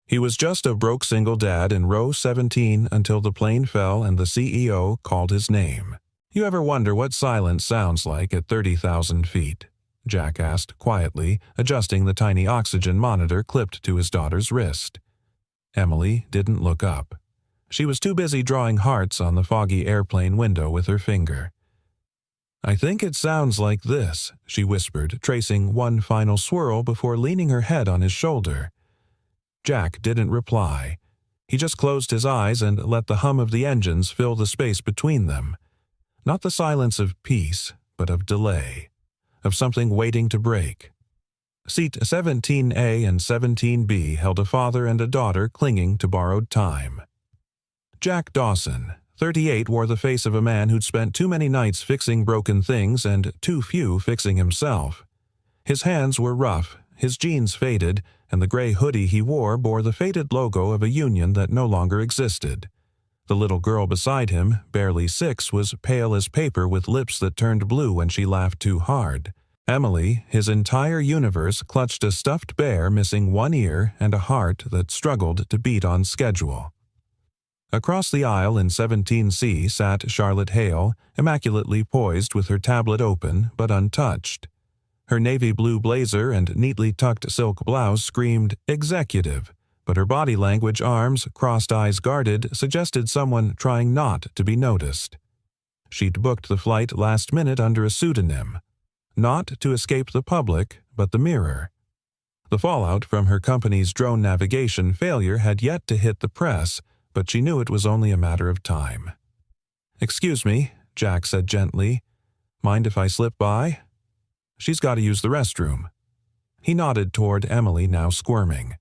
He was just a broke single dad in row 17 until the plane fell and the CEO called his name. "You ever wonder what silence sounds like at 30,000 feet?" Jack asked quietly, adjusting the tiny oxygen monitor clipped to his daughter's wrist. Emily didn't look up. She was too busy drawing hearts on the foggy airplane window with her finger. "I think it sounds like this," she whispered, tracing one final swirl before leaning her head on his shoulder. Jack didn't reply. He just closed his eyes and let the hum of the engines fill the space between them. Not the silence of peace, but of delay, of something waiting to break. Seat 17A and 17B held a father and a daughter clinging to borrowed time. Jack Dawson, 38, wore the face of a man who'd spent too many nights fixing broken things and too few fixing himself. His hands were rough, his jeans faded, and the gray hoodie he wore bore the faded logo of a union that no longer existed. The little girl beside him, barely 6, was pale as paper with lips that turned blue when she laughed too hard. Emily, his entire universe, clutched a stuffed bear missing one ear and a heart that struggled to beat on schedule. Across the aisle in 17C sat Charlotte Hale, immaculately poised with her tablet open but untouched. Her navy blue blazer and neatly tucked silk blouse screamed executive, but her body language, arms, crossed eyes guarded, suggested someone trying not to be noticed. She'd booked the flight last minute under a pseudonym, not to escape the public, but the mirror. The fallout from her company's drone navigation failure had yet to hit the press, but she knew it was only a matter of time. "Excuse me," Jack said gently. "Mind if I slip by? She's got to use the restroom." He nodded toward Emily, now squirming.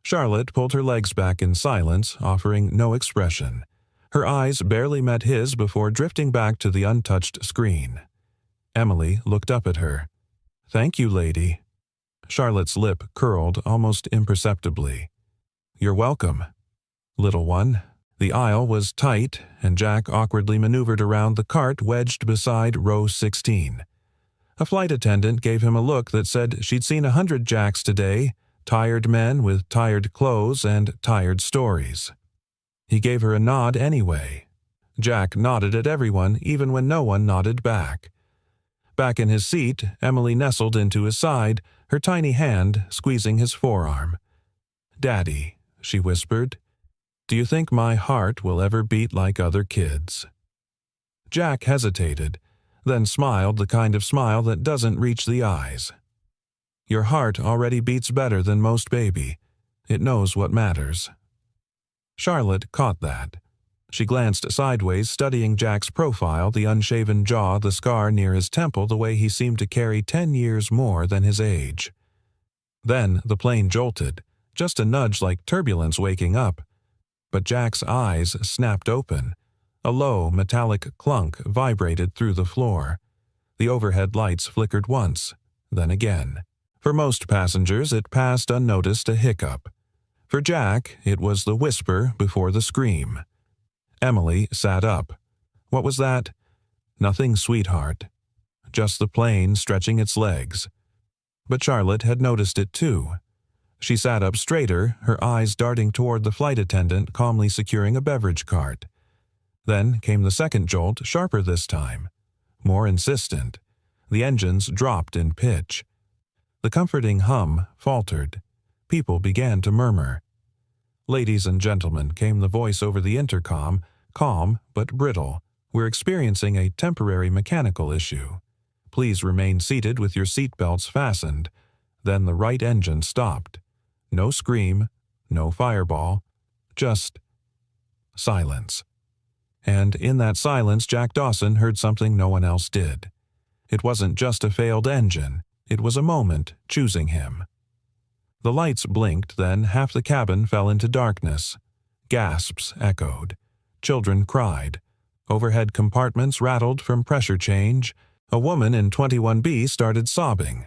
Charlotte pulled her legs back in silence, offering no expression. Her eyes barely met his before drifting back to the untouched screen. Emily looked up at her. "Thank you, lady." Charlotte's lip curled almost imperceptibly. "You're welcome, little one." The aisle was tight, and Jack awkwardly maneuvered around the cart wedged beside row 16. A flight attendant gave him a look that said she'd seen 100 Jacks today, tired men with tired clothes and tired stories. He gave her a nod anyway. Jack nodded at everyone, even when no one nodded back. Back in his seat, Emily nestled into his side, her tiny hand squeezing his forearm. "Daddy," she whispered, "do you think my heart will ever beat like other kids?" Jack hesitated, then smiled the kind of smile that doesn't reach the eyes. "Your heart already beats better than most, baby. It knows what matters." Charlotte caught that. She glanced sideways, studying Jack's profile, the unshaven jaw, the scar near his temple, the way he seemed to carry 10 years more than his age. Then the plane jolted, just a nudge like turbulence waking up. But Jack's eyes snapped open. A low, metallic clunk vibrated through the floor. The overhead lights flickered once, then again. For most passengers, it passed unnoticed, a hiccup. For Jack, it was the whisper before the scream. Emily sat up. "What was that?" "Nothing, sweetheart. Just the plane stretching its legs." But Charlotte had noticed it too. She sat up straighter, her eyes darting toward the flight attendant calmly securing a beverage cart. Then came the second jolt, sharper this time, more insistent. The engines dropped in pitch. The comforting hum faltered. People began to murmur. "Ladies and gentlemen," came the voice over the intercom, calm but brittle. "We're experiencing a temporary mechanical issue. Please remain seated with your seatbelts fastened." Then the right engine stopped. No scream, no fireball, just silence. And in that silence, Jack Dawson heard something no one else did. It wasn't just a failed engine. It was a moment choosing him. The lights blinked, then half the cabin fell into darkness. Gasps echoed. Children cried. Overhead compartments rattled from pressure change. A woman in 21B started sobbing.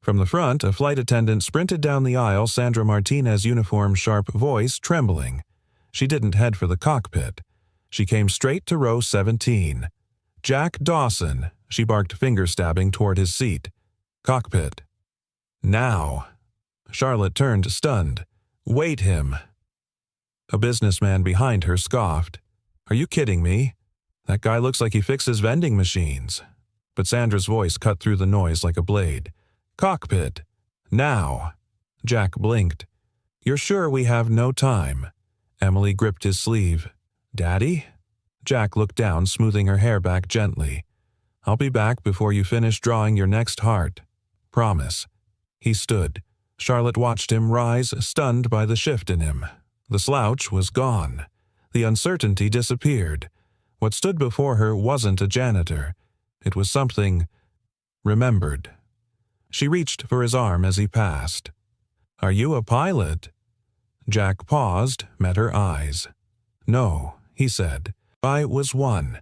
From the front, a flight attendant sprinted down the aisle, Sandra Martinez's uniform sharp voice trembling. She didn't head for the cockpit. She came straight to row 17. "Jack Dawson," she barked, finger-stabbing toward his seat. "Cockpit. Now." Charlotte turned, stunned. "Wait him." A businessman behind her scoffed. "Are you kidding me? That guy looks like he fixes vending machines." But Sandra's voice cut through the noise like a blade. "Cockpit. Now." Jack blinked. "You're sure we have no time?" Emily gripped his sleeve. "Daddy?" Jack looked down, smoothing her hair back gently. "I'll be back before you finish drawing your next heart. Promise." He stood. Charlotte watched him rise, stunned by the shift in him. The slouch was gone. The uncertainty disappeared. What stood before her wasn't a janitor. It was something remembered. She reached for his arm as he passed. "Are you a pilot?" Jack paused, met her eyes. "No," he said. "I was one."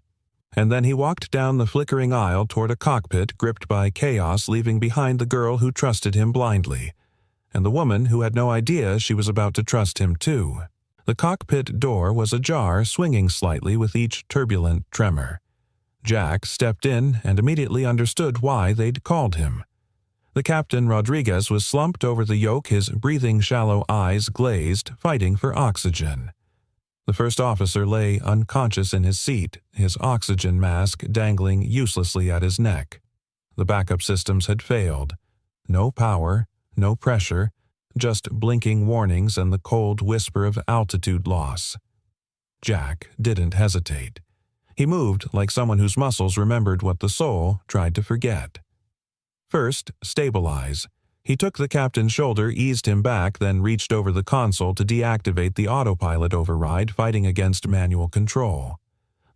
And then he walked down the flickering aisle toward a cockpit gripped by chaos, leaving behind the girl who trusted him blindly, and the woman who had no idea she was about to trust him too. The cockpit door was ajar, swinging slightly with each turbulent tremor. Jack stepped in and immediately understood why they'd called him. The captain, Rodriguez, was slumped over the yoke, his breathing shallow eyes glazed, fighting for oxygen. The first officer lay unconscious in his seat, his oxygen mask dangling uselessly at his neck. The backup systems had failed. No power, no pressure, just blinking warnings and the cold whisper of altitude loss. Jack didn't hesitate. He moved like someone whose muscles remembered what the soul tried to forget. First, stabilize. He took the captain's shoulder, eased him back, then reached over the console to deactivate the autopilot override, fighting against manual control.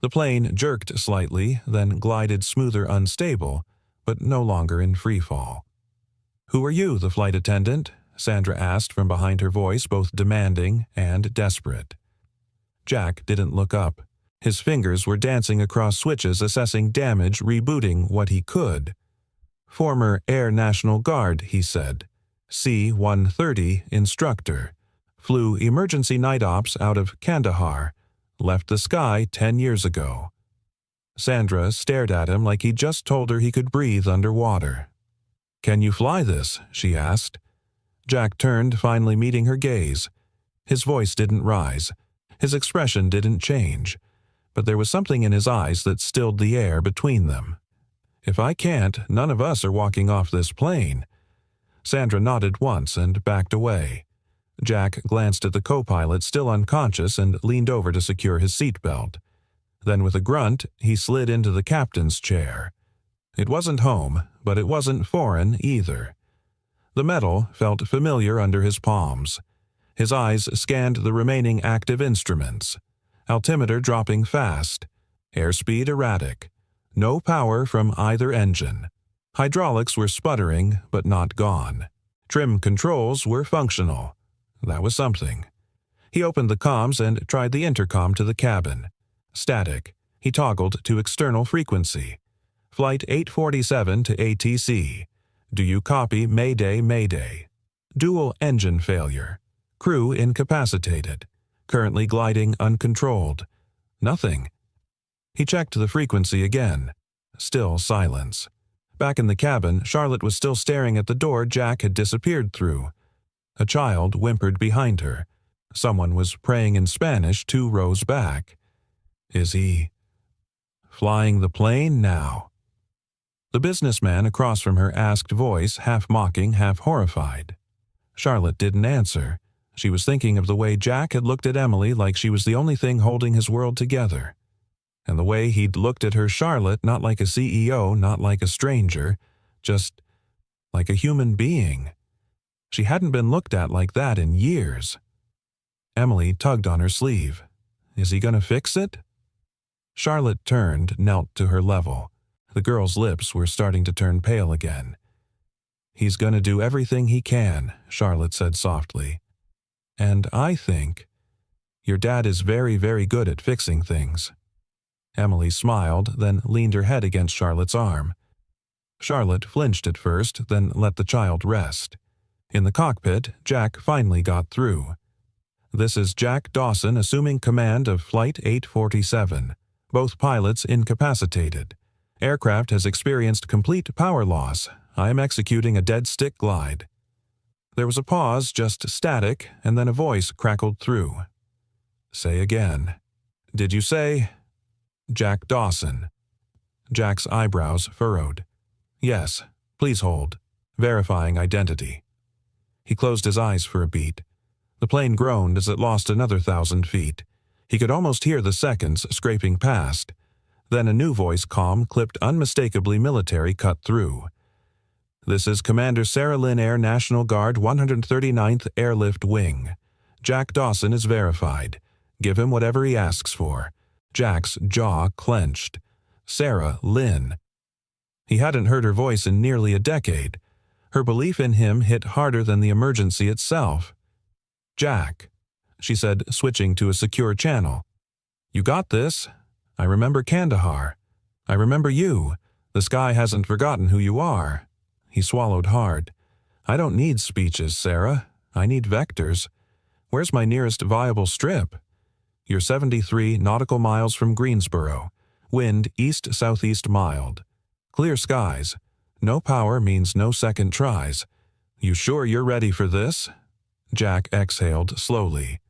The plane jerked slightly, then glided smoother, unstable, but no longer in freefall. "Who are you?" the flight attendant, Sandra asked from behind her voice, both demanding and desperate. Jack didn't look up. His fingers were dancing across switches, assessing damage, rebooting what he could. "Former Air National Guard," he said. "C-130 instructor. Flew emergency night ops out of Kandahar. Left the sky 10 years ago." Sandra stared at him like he just told her he could breathe underwater. "Can you fly this?" she asked. Jack turned, finally meeting her gaze. His voice didn't rise. His expression didn't change. But there was something in his eyes that stilled the air between them. "If I can't, none of us are walking off this plane." Sandra nodded once and backed away. Jack glanced at the co-pilot, still unconscious, and leaned over to secure his seatbelt. Then with a grunt, he slid into the captain's chair. It wasn't home, but it wasn't foreign either. The metal felt familiar under his palms. His eyes scanned the remaining active instruments. Altimeter dropping fast. Airspeed erratic. No power from either engine. Hydraulics were sputtering, but not gone. Trim controls were functional. That was something. He opened the comms and tried the intercom to the cabin. Static. He toggled to external frequency. "Flight 847 to ATC. Do you copy? Mayday, Mayday. Dual engine failure. Crew incapacitated. Currently gliding uncontrolled." Nothing. He checked the frequency again. Still silence. Back in the cabin, Charlotte was still staring at the door Jack had disappeared through. A child whimpered behind her. Someone was praying in Spanish 2 rows back. Is he flying the plane now? The businessman across from her asked, voice half mocking, half horrified. Charlotte didn't answer. She was thinking of the way Jack had looked at Emily like she was the only thing holding his world together. And the way he'd looked at her, Charlotte, not like a CEO, not like a stranger, just like a human being. She hadn't been looked at like that in years. Emily tugged on her sleeve. Is he gonna fix it? Charlotte turned, knelt to her level. The girl's lips were starting to turn pale again. He's gonna do everything he can, Charlotte said softly. And I think your dad is very, very good at fixing things. Emily smiled, then leaned her head against Charlotte's arm. Charlotte flinched at first, then let the child rest. In the cockpit, Jack finally got through. This is Jack Dawson assuming command of Flight 847. Both pilots incapacitated. Aircraft has experienced complete power loss. I am executing a dead stick glide. There was a pause, just static, and then a voice crackled through. Say again. Did you say? Jack Dawson. Jack's eyebrows furrowed. Yes, please hold. Verifying identity. He closed his eyes for a beat. The plane groaned as it lost another 1,000 feet. He could almost hear the seconds scraping past. Then a new voice, calm, clipped, unmistakably military, cut through. This is Commander Sarah Lynn Air National Guard 139th Airlift Wing. Jack Dawson is verified. Give him whatever he asks for. Jack's jaw clenched. Sarah Lynn. He hadn't heard her voice in nearly a decade. Her belief in him hit harder than the emergency itself. Jack, she said, switching to a secure channel. You got this. I remember Kandahar. I remember you. The sky hasn't forgotten who you are. He swallowed hard. I don't need speeches, Sarah. I need vectors. Where's my nearest viable strip? You're 73 nautical miles from Greensboro. Wind east-southeast mild. Clear skies. No power means no second tries. You sure you're ready for this? Jack exhaled slowly.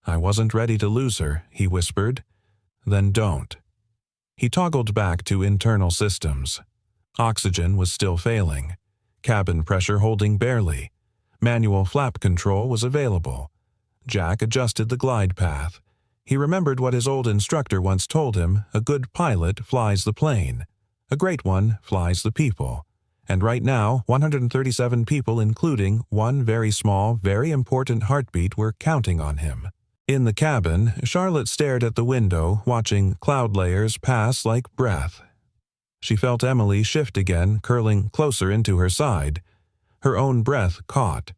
I wasn't ready to lose her, he whispered. Then don't. He toggled back to internal systems. Oxygen was still failing. Cabin pressure holding barely. Manual flap control was available. Jack adjusted the glide path. He remembered what his old instructor once told him: a good pilot flies the plane. A great one flies the people. And right now, 137 people, including one very small, very important heartbeat, were counting on him. In the cabin, Charlotte stared at the window, watching cloud layers pass like breath. She felt Emily shift again, curling closer into her side. Her own breath caught.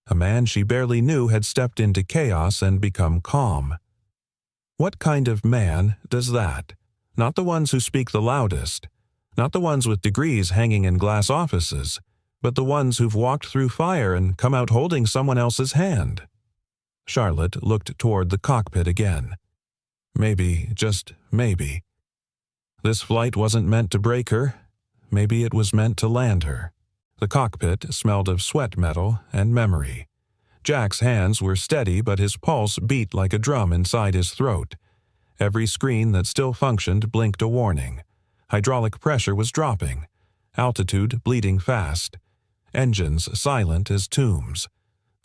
A man she barely knew had stepped into chaos and become calm. What kind of man does that? Not the ones who speak the loudest. Not the ones with degrees hanging in glass offices, but the ones who've walked through fire and come out holding someone else's hand. Charlotte looked toward the cockpit again. Maybe, just maybe. This flight wasn't meant to break her. Maybe it was meant to land her. The cockpit smelled of sweat metal and memory. Jack's hands were steady, but his pulse beat like a drum inside his throat. Every screen that still functioned blinked a warning. Hydraulic pressure was dropping. Altitude bleeding fast. Engines silent as tombs.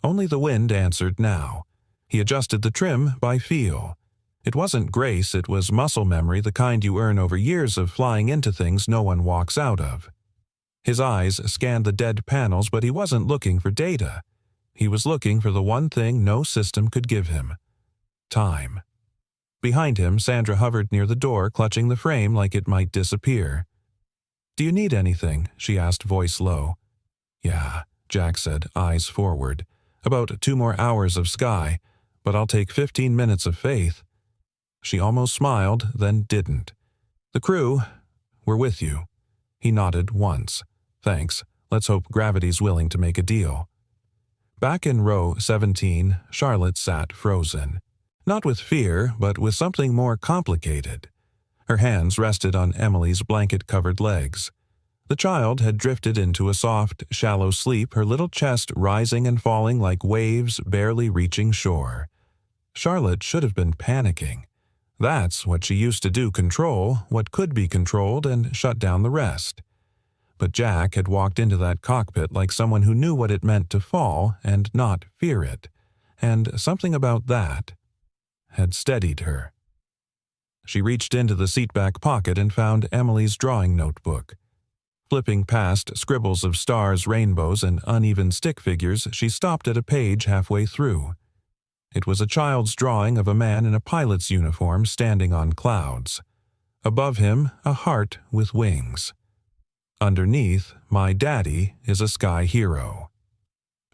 Only the wind answered now. He adjusted the trim by feel. It wasn't grace, it was muscle memory, the kind you earn over years of flying into things no one walks out of. His eyes scanned the dead panels, but he wasn't looking for data. He was looking for the one thing no system could give him: time. Behind him, Sandra hovered near the door, clutching the frame like it might disappear. "Do you need anything?" she asked, voice low. "Yeah," Jack said, eyes forward. "About 2 more hours of sky, but I'll take 15 minutes of faith." She almost smiled, then didn't. "The crew, we're with you." He nodded once. "Thanks. Let's hope gravity's willing to make a deal." Back in row 17, Charlotte sat frozen. Not with fear, but with something more complicated. Her hands rested on Emily's blanket-covered legs. The child had drifted into a soft, shallow sleep, her little chest rising and falling like waves barely reaching shore. Charlotte should have been panicking. That's what she used to do: control what could be controlled and shut down the rest. But Jack had walked into that cockpit like someone who knew what it meant to fall and not fear it. And something about that had steadied her. She reached into the seatback pocket and found Emily's drawing notebook. Flipping past scribbles of stars, rainbows, and uneven stick figures, she stopped at a page halfway through. It was a child's drawing of a man in a pilot's uniform standing on clouds. Above him, a heart with wings. Underneath, "My daddy is a sky hero."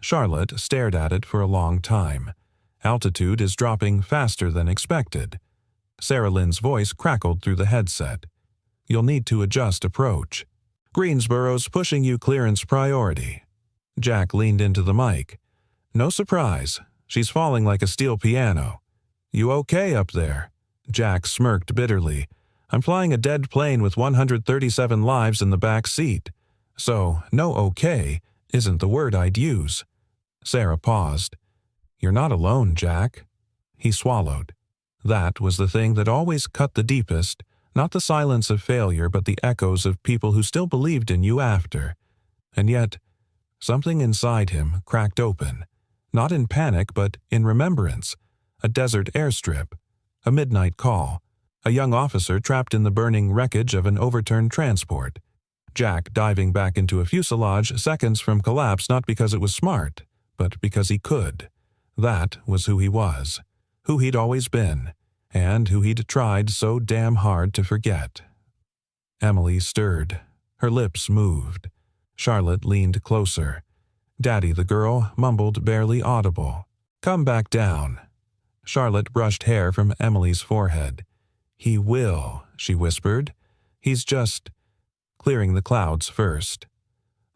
Charlotte stared at it for a long time. Altitude is dropping faster than expected. Sarah Lynn's voice crackled through the headset. "You'll need to adjust approach. Greensboro's pushing you clearance priority." Jack leaned into the mic. "No surprise. She's falling like a steel piano." "You okay up there?" Jack smirked bitterly. "I'm flying a dead plane with 137 lives in the back seat. So, no okay isn't the word I'd use." Sarah paused. "You're not alone, Jack." He swallowed. That was the thing that always cut the deepest, not the silence of failure but the echoes of people who still believed in you after. And yet, something inside him cracked open, not in panic but in remembrance. A desert airstrip, a midnight call, a young officer trapped in the burning wreckage of an overturned transport, Jack diving back into a fuselage seconds from collapse not because it was smart, but because he could. That was who he was, who he'd always been, and who he'd tried so damn hard to forget. Emily stirred. Her lips moved. Charlotte leaned closer. Daddy, the girl, mumbled barely audible. "Come back down." Charlotte brushed hair from Emily's forehead. "He will," she whispered. "He's just clearing the clouds first."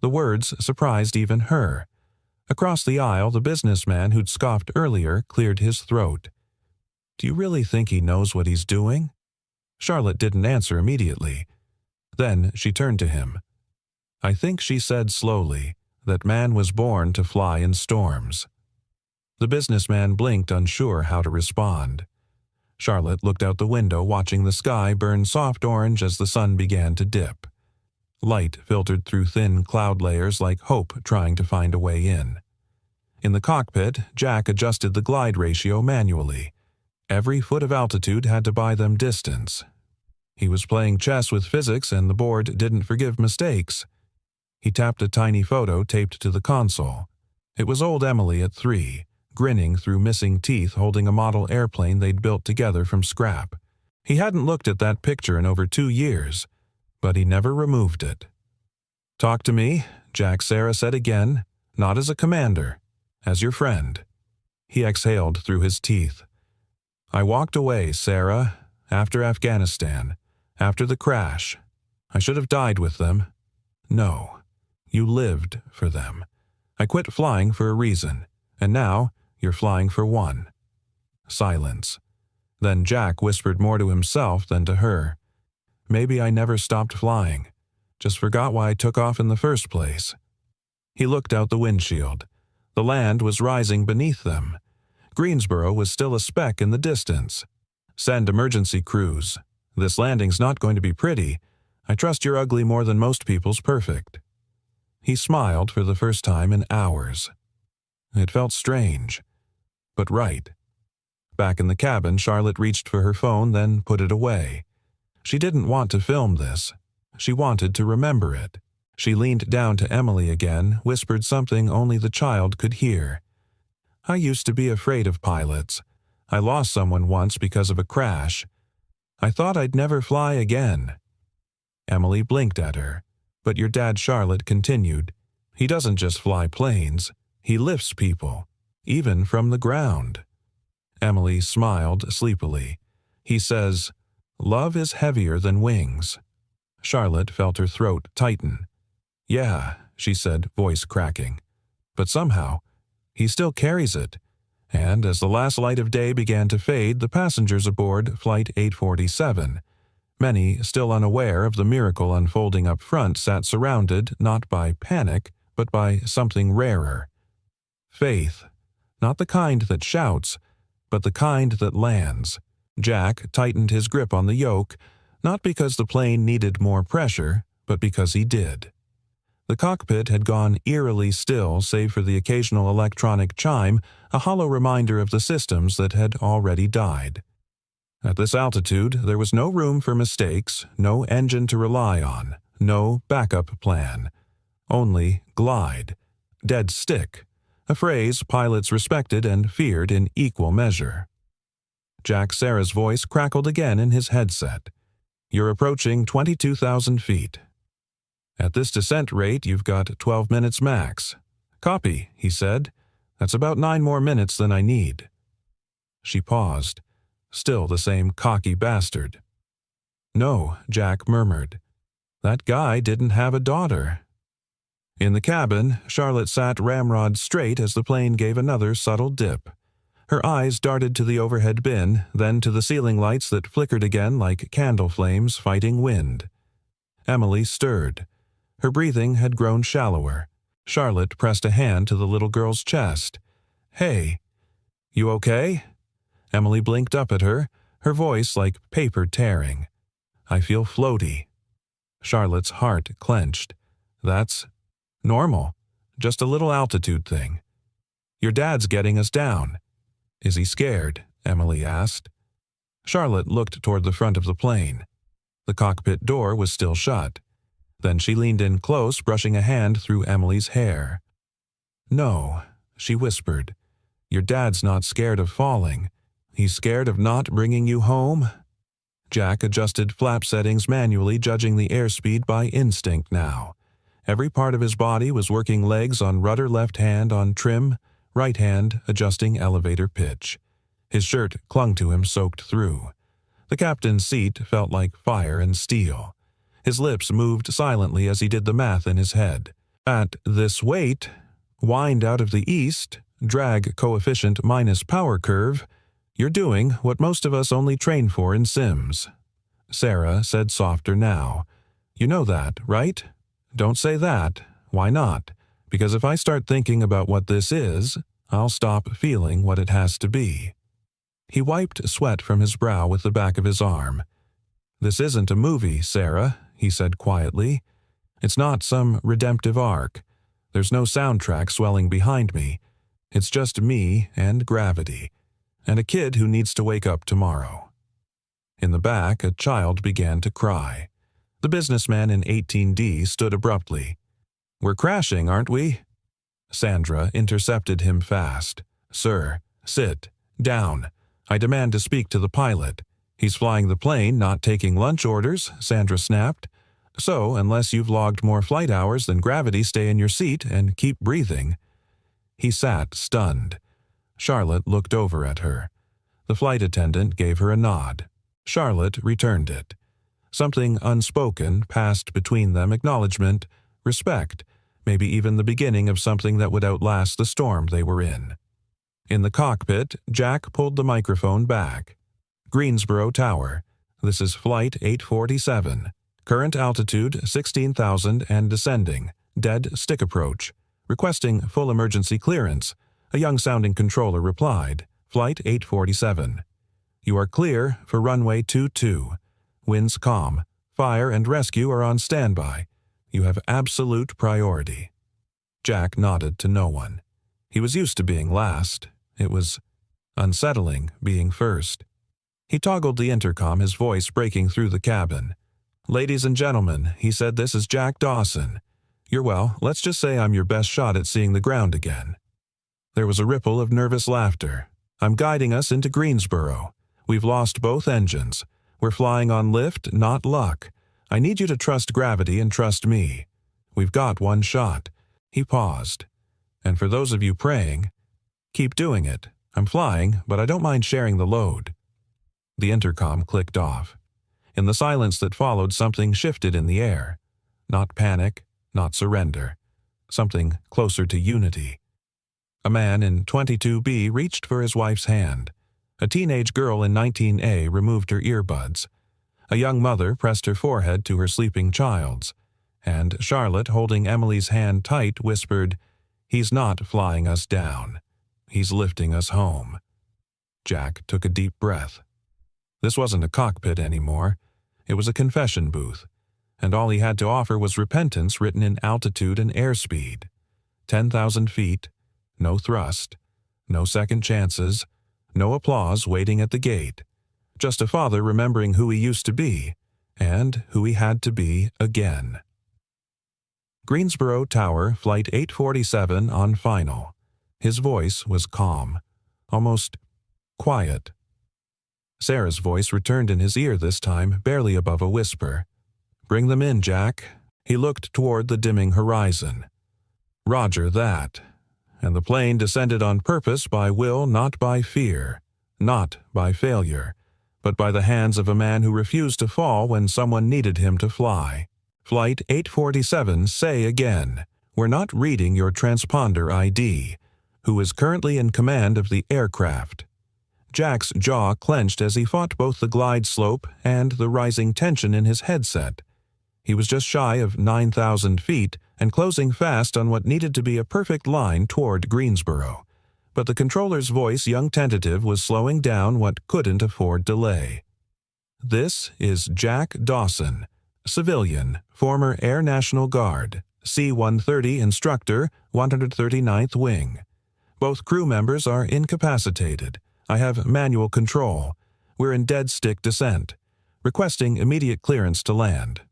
The words surprised even her. Across the aisle, the businessman who'd scoffed earlier cleared his throat. "Do you really think he knows what he's doing?" Charlotte didn't answer immediately. Then she turned to him. "I think," she said slowly, "that man was born to fly in storms." The businessman blinked, unsure how to respond. Charlotte looked out the window, watching the sky burn soft orange as the sun began to dip. Light filtered through thin cloud layers like hope trying to find a way in. In the cockpit, Jack adjusted the glide ratio manually. Every foot of altitude had to buy them distance. He was playing chess with physics, and the board didn't forgive mistakes. He tapped a tiny photo taped to the console. It was old Emily at 3, grinning through missing teeth, holding a model airplane they'd built together from scrap. He hadn't looked at that picture in over 2 years, but he never removed it. "Talk to me," Jack Sarah said again, "not as a commander, as your friend." He exhaled through his teeth. "I walked away, Sarah, after Afghanistan, after the crash. I should have died with them. No, you lived for them. I quit flying for a reason, and now you're flying for one." Silence. Then Jack whispered more to himself than to her. "Maybe I never stopped flying. Just forgot why I took off in the first place." He looked out the windshield. The land was rising beneath them. Greensboro was still a speck in the distance. "Send emergency crews. This landing's not going to be pretty. I trust you're ugly more than most people's perfect." He smiled for the first time in hours. It felt strange, but right. Back in the cabin, Charlotte reached for her phone, then put it away. She didn't want to film this. She wanted to remember it. She leaned down to Emily again, whispered something only the child could hear. "I used to be afraid of pilots. I lost someone once because of a crash. I thought I'd never fly again." Emily blinked at her, but your dad, Charlotte, continued. "He doesn't just fly planes. He lifts people, even from the ground." Emily smiled sleepily. "He says, 'Love is heavier than wings.'" Charlotte felt her throat tighten. "Yeah," she said, voice cracking. "But somehow, he still carries it." And as the last light of day began to fade, the passengers aboard Flight 847, many still unaware of the miracle unfolding up front, sat surrounded not by panic, but by something rarer. Faith. Not the kind that shouts, but the kind that lands. Jack tightened his grip on the yoke, not because the plane needed more pressure, but because he did. The cockpit had gone eerily still, save for the occasional electronic chime, a hollow reminder of the systems that had already died. At this altitude, there was no room for mistakes, no engine to rely on, no backup plan. Only glide. Dead stick. A phrase pilots respected and feared in equal measure. Jack Sarah's voice crackled again in his headset. "You're approaching 22,000 feet. At this descent rate, you've got 12 minutes max." "Copy," he said. "That's about 9 more minutes than I need." She paused. Still the same cocky bastard. "No," Jack murmured. "That guy didn't have a daughter." In the cabin, Charlotte sat ramrod straight as the plane gave another subtle dip. Her eyes darted to the overhead bin, then to the ceiling lights that flickered again like candle flames fighting wind. Emily stirred. Her breathing had grown shallower. Charlotte pressed a hand to the little girl's chest. "Hey, you okay?" Emily blinked up at her, her voice like paper tearing. "I feel floaty." Charlotte's heart clenched. "That's normal. Just a little altitude thing. Your dad's getting us down." "Is he scared?" Emily asked. Charlotte looked toward the front of the plane. The cockpit door was still shut. Then she leaned in close, brushing a hand through Emily's hair. "No," she whispered. "Your dad's not scared of falling. He's scared of not bringing you home." Jack adjusted flap settings manually, judging the airspeed by instinct now. Every part of his body was working, legs on rudder, left hand on trim, right hand adjusting elevator pitch. His shirt clung to him, soaked through. The captain's seat felt like fire and steel. His lips moved silently as he did the math in his head. At this weight, wind out of the east, drag coefficient minus power curve, you're doing what most of us only train for in Sims. Sarah said softer now. "You know that, right?" "Don't say that." "Why not?" "Because if I start thinking about what this is, I'll stop feeling what it has to be." He wiped sweat from his brow with the back of his arm. "This isn't a movie, Sarah," he said quietly. "It's not some redemptive arc. There's no soundtrack swelling behind me. It's just me and gravity, and a kid who needs to wake up tomorrow." In the back, a child began to cry. The businessman in 18D stood abruptly. "We're crashing, aren't we?" Sandra intercepted him fast. "Sir, sit down. I demand to speak to the pilot. He's flying the plane, not taking lunch orders," Sandra snapped. "So, unless you've logged more flight hours than gravity, stay in your seat and keep breathing." He sat, stunned. Charlotte looked over at her. The flight attendant gave her a nod. Charlotte returned it. Something unspoken passed between them, acknowledgement, respect, maybe even the beginning of something that would outlast the storm they were in. In the cockpit, Jack pulled the microphone back. "Greensboro Tower. This is Flight 847. Current altitude 16,000 and descending. Dead stick approach. Requesting full emergency clearance," a young-sounding controller replied. "Flight 847. You are clear for runway 22. Winds calm. Fire and rescue are on standby. You have absolute priority." Jack nodded to no one. He was used to being last. It was unsettling being first. He toggled the intercom, his voice breaking through the cabin. "Ladies and gentlemen," he said, "this is Jack Dawson. Let's just say I'm your best shot at seeing the ground again." There was a ripple of nervous laughter. "I'm guiding us into Greensboro. We've lost both engines. We're flying on lift, not luck. I need you to trust gravity and trust me. We've got one shot." He paused. "And for those of you praying, keep doing it. I'm flying, but I don't mind sharing the load." The intercom clicked off. In the silence that followed, something shifted in the air. Not panic, not surrender. Something closer to unity. A man in 22B reached for his wife's hand. A teenage girl in 19A removed her earbuds. A young mother pressed her forehead to her sleeping child's. And Charlotte, holding Emily's hand tight, whispered, "He's not flying us down. He's lifting us home." Jack took a deep breath. This wasn't a cockpit anymore. It was a confession booth. And all he had to offer was repentance written in altitude and airspeed. 10,000 feet, no thrust, no second chances, no applause waiting at the gate. Just a father remembering who he used to be, and who he had to be again. Greensboro Tower, Flight 847 on final. His voice was calm, almost quiet. Sarah's voice returned in his ear this time, barely above a whisper. "Bring them in, Jack." He looked toward the dimming horizon. "Roger that." And the plane descended on purpose, by will, not by fear, not by failure, but by the hands of a man who refused to fall when someone needed him to fly. Flight 847, say again, we're not reading your transponder ID. Who is currently in command of the aircraft? Jack's jaw clenched as he fought both the glide slope and the rising tension in his headset. He was just shy of 9,000 feet and closing fast on what needed to be a perfect line toward Greensboro. But the controller's voice, young tentative, was slowing down what couldn't afford delay. "This is Jack Dawson, civilian, former Air National Guard, C-130 instructor, 139th Wing. Both crew members are incapacitated. I have manual control. We're in dead stick descent. Requesting immediate clearance to land."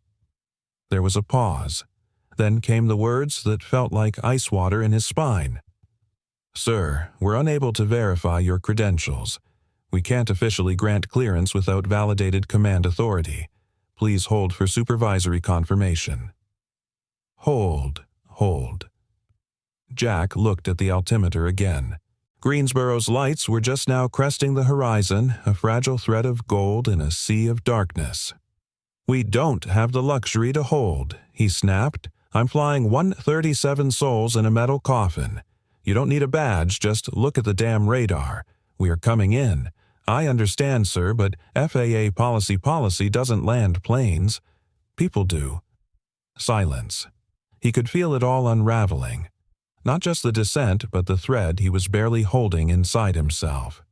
There was a pause. Then came the words that felt like ice water in his spine. "Sir, we're unable to verify your credentials. We can't officially grant clearance without validated command authority. Please hold for supervisory confirmation." Hold, hold. Jack looked at the altimeter again. Greensboro's lights were just now cresting the horizon, a fragile thread of gold in a sea of darkness. "We don't have the luxury to hold," he snapped. "I'm flying 137 souls in a metal coffin. You don't need a badge, just look at the damn radar. We are coming in. I understand, sir, but FAA policy doesn't land planes. People do." Silence. He could feel it all unraveling. Not just the descent, but the thread he was barely holding inside himself.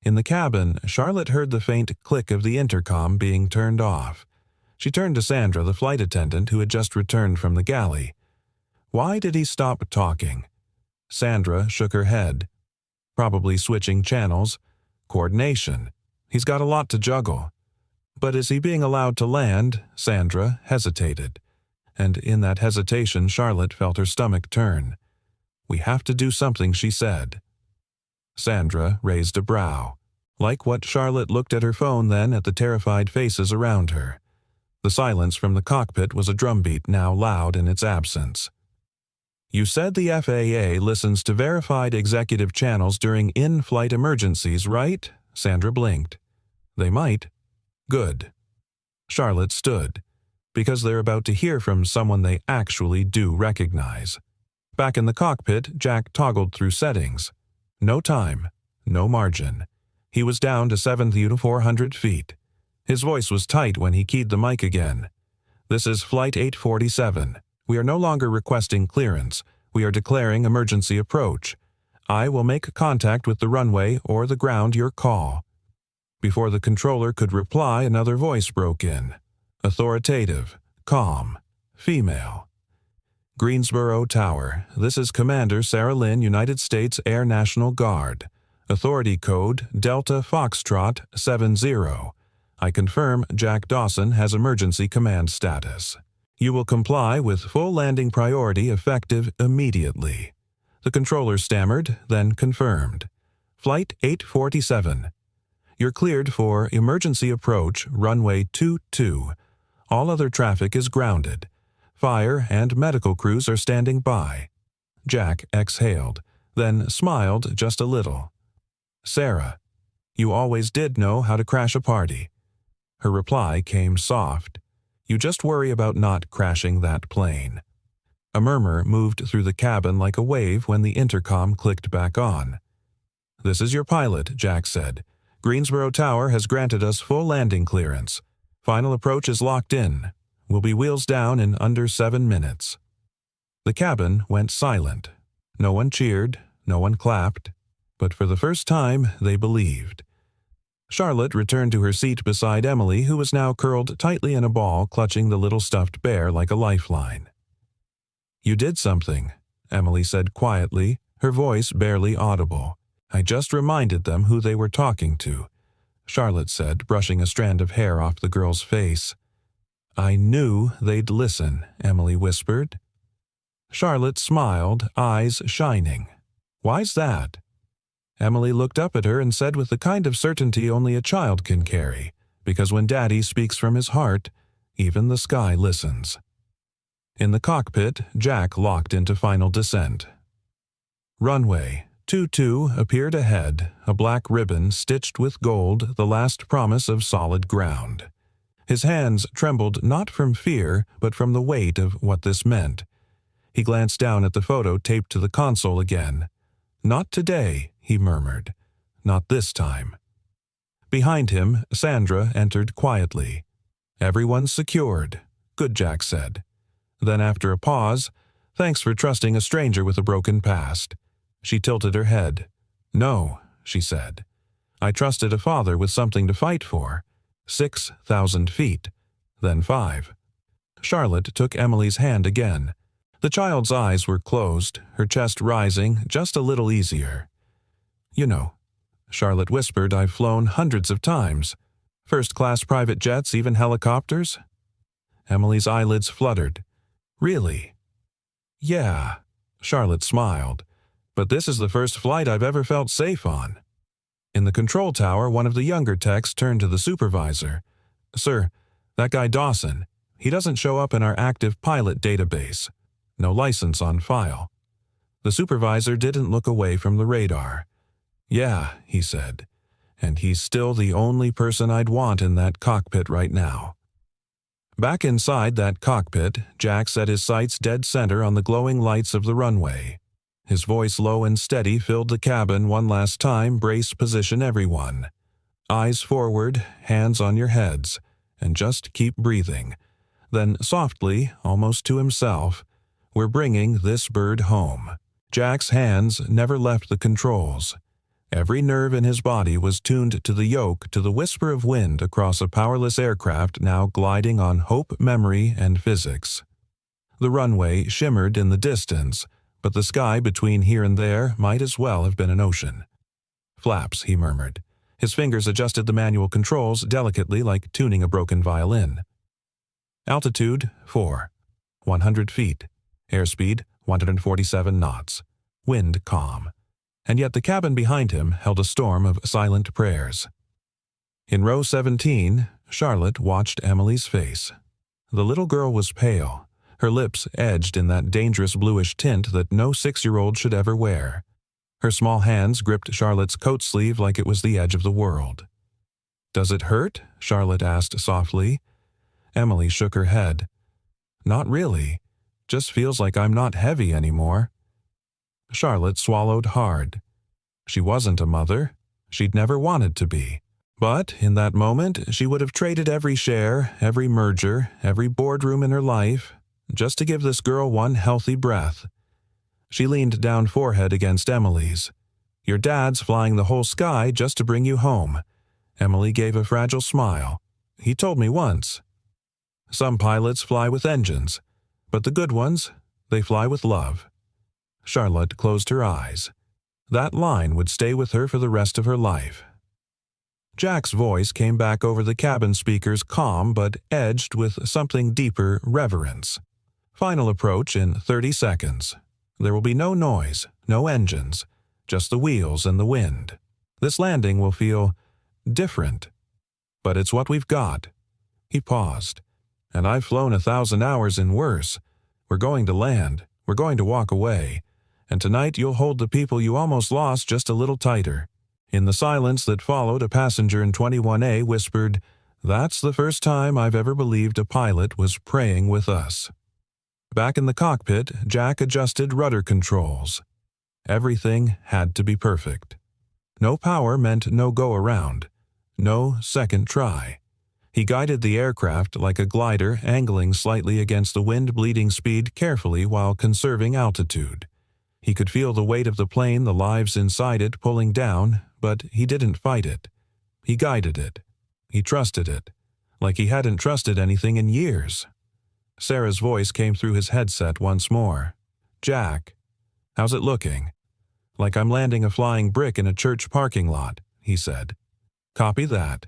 In the cabin, Charlotte heard the faint click of the intercom being turned off. She turned to Sandra, the flight attendant who had just returned from the galley. Why did he stop talking? Sandra shook her head. Probably switching channels. Coordination. He's got a lot to juggle. But is he being allowed to land? Sandra hesitated. And in that hesitation, Charlotte felt her stomach turn. "We have to do something," she said. Sandra raised a brow. Like what Charlotte looked at her phone then at the terrified faces around her. The silence from the cockpit was a drumbeat now loud in its absence. "You said the FAA listens to verified executive channels during in-flight emergencies, right?" Sandra blinked. "They might." "Good." Charlotte stood. Because they're about to hear from someone they actually do recognize. Back in the cockpit, Jack toggled through settings. No time. No margin. He was down to 7,400 feet. His voice was tight when he keyed the mic again. "This is Flight 847. We are no longer requesting clearance. We are declaring emergency approach. I will make contact with the runway or the ground your call." Before the controller could reply, another voice broke in. Authoritative, calm, female. "Greensboro Tower, this is Commander Sarah Lynn, United States Air National Guard. Authority code Delta Foxtrot 70. I confirm Jack Dawson has emergency command status. You will comply with full landing priority effective immediately." The controller stammered, then confirmed. "Flight 847. You're cleared for emergency approach runway 22. All other traffic is grounded. Fire and medical crews are standing by." Jack exhaled, then smiled just a little. "Sarah, you always did know how to crash a party." Her reply came soft. "You just worry about not crashing that plane." A murmur moved through the cabin like a wave when the intercom clicked back on. "This is your pilot," Jack said. "Greensboro Tower has granted us full landing clearance. Final approach is locked in. We'll be wheels down in under 7 minutes." The cabin went silent. No one cheered, no one clapped, but for the first time they believed. Charlotte returned to her seat beside Emily, who was now curled tightly in a ball, clutching the little stuffed bear like a lifeline. "You did something," Emily said quietly, her voice barely audible. "I just reminded them who they were talking to," Charlotte said, brushing a strand of hair off the girl's face. "I knew they'd listen," Emily whispered. Charlotte smiled, eyes shining. "Why's that?" Emily looked up at her and said with the kind of certainty only a child can carry, "Because when Daddy speaks from his heart, even the sky listens." In the cockpit, Jack locked into final descent. Runway 22 appeared ahead, a black ribbon stitched with gold, the last promise of solid ground. His hands trembled not from fear, but from the weight of what this meant. He glanced down at the photo taped to the console again. "Not today," he murmured. "Not this time." Behind him, Sandra entered quietly. "Everyone's secured," Good Jack said. Then after a pause, "Thanks for trusting a stranger with a broken past. She tilted her head. "No," she said. "I trusted a father with something to fight for. 6,000 feet. Then 5. Charlotte took Emily's hand again. The child's eyes were closed, her chest rising just a little easier. "You know," Charlotte whispered, "I've flown hundreds of times. First-class private jets, even helicopters." Emily's eyelids fluttered. "Really?" "Yeah," Charlotte smiled. "But this is the first flight I've ever felt safe on." In the control tower, one of the younger techs turned to the supervisor. "Sir, that guy Dawson, he doesn't show up in our active pilot database. No license on file." The supervisor didn't look away from the radar. "Yeah," he said, "and he's still the only person I'd want in that cockpit right now." Back inside that cockpit, Jack set his sights dead center on the glowing lights of the runway. His voice low and steady filled the cabin one last time. "Brace position, everyone. Eyes forward, hands on your heads, and just keep breathing." Then softly, almost to himself, "We're bringing this bird home." Jack's hands never left the controls. Every nerve in his body was tuned to the yoke, to the whisper of wind across a powerless aircraft now gliding on hope, memory, and physics. The runway shimmered in the distance, but the sky between here and there might as well have been an ocean. "Flaps," he murmured. His fingers adjusted the manual controls delicately, like tuning a broken violin. Altitude 4. 100 feet. Airspeed 147 knots. Wind calm. And yet the cabin behind him held a storm of silent prayers. In row 17, Charlotte watched Emily's face. The little girl was pale, her lips edged in that dangerous bluish tint that no 6-year-old should ever wear. Her small hands gripped Charlotte's coat sleeve like it was the edge of the world. "Does it hurt?" Charlotte asked softly. Emily shook her head. "Not really. Just feels like I'm not heavy anymore." Charlotte swallowed hard. She wasn't a mother. She'd never wanted to be. But in that moment, she would have traded every share, every merger, every boardroom in her life, just to give this girl one healthy breath. She leaned down forehead against Emily's. "Your dad's flying the whole sky just to bring you home." Emily gave a fragile smile. "He told me once. Some pilots fly with engines, but the good ones, they fly with love." Charlotte closed her eyes. That line would stay with her for the rest of her life. Jack's voice came back over the cabin speakers, calm but edged with something deeper reverence. "Final approach in 30 seconds. There will be no noise, no engines, just the wheels and the wind. This landing will feel different, but it's what we've got." He paused. "And I've flown 1,000 hours in worse. We're going to land. We're going to walk away. And tonight you'll hold the people you almost lost just a little tighter." In the silence that followed, a passenger in 21A whispered, "That's the first time I've ever believed a pilot was praying with us." Back in the cockpit, Jack adjusted rudder controls. Everything had to be perfect. No power meant no go-around. No second try. He guided the aircraft like a glider, angling slightly against the wind-bleeding speed carefully while conserving altitude. He could feel the weight of the plane, the lives inside it, pulling down, but he didn't fight it. He guided it. He trusted it, like he hadn't trusted anything in years. Sarah's voice came through his headset once more. "Jack, how's it looking?" "Like I'm landing a flying brick in a church parking lot," he said. "Copy that.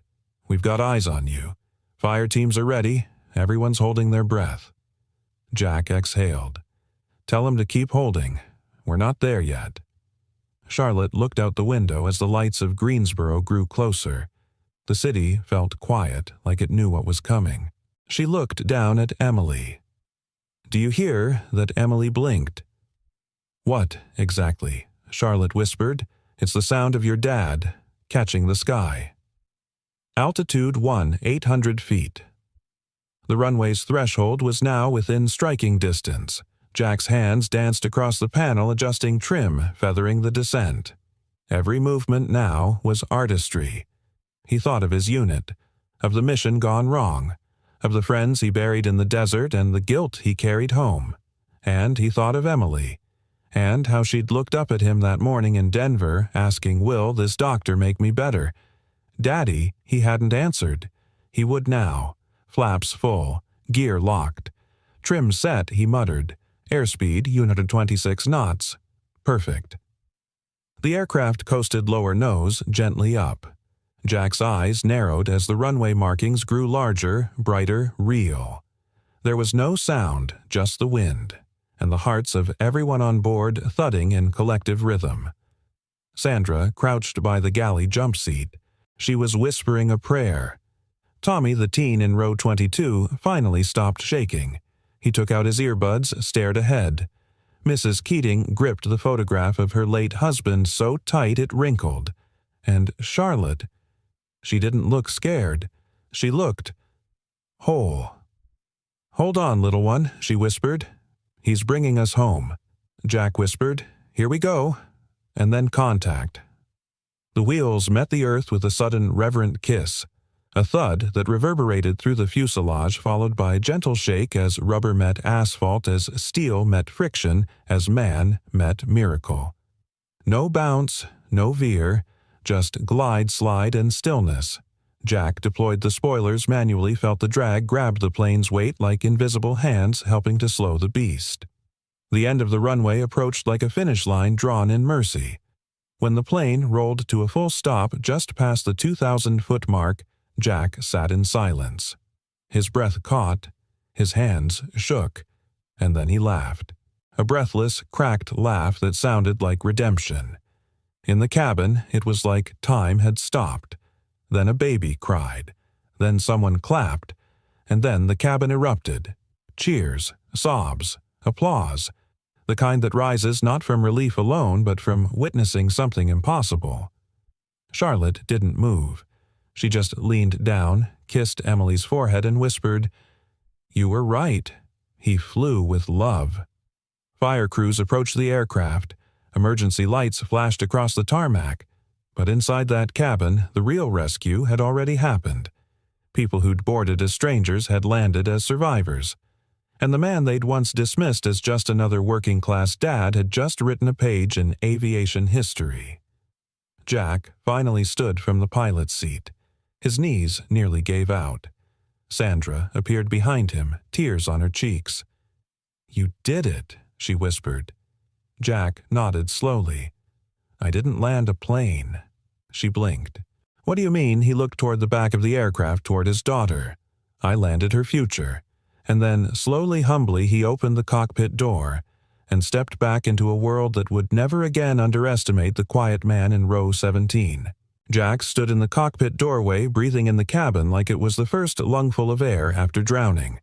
We've got eyes on you. Fire teams are ready. Everyone's holding their breath." Jack exhaled. "Tell him to keep holding. We're not there yet." Charlotte looked out the window as the lights of Greensboro grew closer. The city felt quiet, like it knew what was coming. She looked down at Emily. "Do you hear that?" Emily blinked. "What, exactly?" Charlotte whispered. "It's the sound of your dad, catching the sky." Altitude 800 feet. The runway's threshold was now within striking distance. Jack's hands danced across the panel, adjusting trim, feathering the descent. Every movement now was artistry. He thought of his unit, of the mission gone wrong, of the friends he buried in the desert and the guilt he carried home. And he thought of Emily. and how she'd looked up at him that morning in Denver asking, "Will this doctor make me better?" "Daddy," he hadn't answered. He would now. Flaps full, gear locked. "Trim set," he muttered. "Airspeed, 126 knots. Perfect." The aircraft coasted lower nose, gently up. Jack's eyes narrowed as the runway markings grew larger, brighter, real. There was no sound, just the wind, and the hearts of everyone on board thudding in collective rhythm. Sandra crouched by the galley jump seat. She was whispering a prayer. Tommy, the teen in row 22, finally stopped shaking. He took out his earbuds, stared ahead. Mrs. Keating gripped the photograph of her late husband so tight it wrinkled. And Charlotte, she didn't look scared. She looked whole. "Hold on, little one," she whispered. "He's bringing us home." Jack whispered, "Here we go." And then contact. The wheels met the earth with a sudden reverent kiss. A thud that reverberated through the fuselage, followed by a gentle shake as rubber met asphalt, as steel met friction, as man met miracle. No bounce, no veer, just glide, slide, and stillness. Jack deployed the spoilers manually, felt the drag grab the plane's weight like invisible hands helping to slow the beast. The end of the runway approached like a finish line drawn in mercy. When the plane rolled to a full stop just past the 2,000-foot mark, Jack sat in silence. His breath caught, his hands shook, and then he laughed. A breathless, cracked laugh that sounded like redemption. In the cabin, it was like time had stopped. Then a baby cried. Then someone clapped. And then the cabin erupted. Cheers, sobs, applause. The kind that rises not from relief alone, but from witnessing something impossible. Charlotte didn't move. She just leaned down, kissed Emily's forehead, and whispered, "You were right. He flew with love." Fire crews approached the aircraft. Emergency lights flashed across the tarmac. But inside that cabin, the real rescue had already happened. People who'd boarded as strangers had landed as survivors. And the man they'd once dismissed as just another working-class dad had just written a page in aviation history. Jack finally stood from the pilot's seat. His knees nearly gave out. Sandra appeared behind him, tears on her cheeks. "You did it," she whispered. Jack nodded slowly. "I didn't land a plane." She blinked. "What do you mean?" He looked toward the back of the aircraft, toward his daughter. "I landed her future." And then, slowly, humbly, he opened the cockpit door and stepped back into a world that would never again underestimate the quiet man in row 17. Jack stood in the cockpit doorway, breathing in the cabin like it was the first lungful of air after drowning.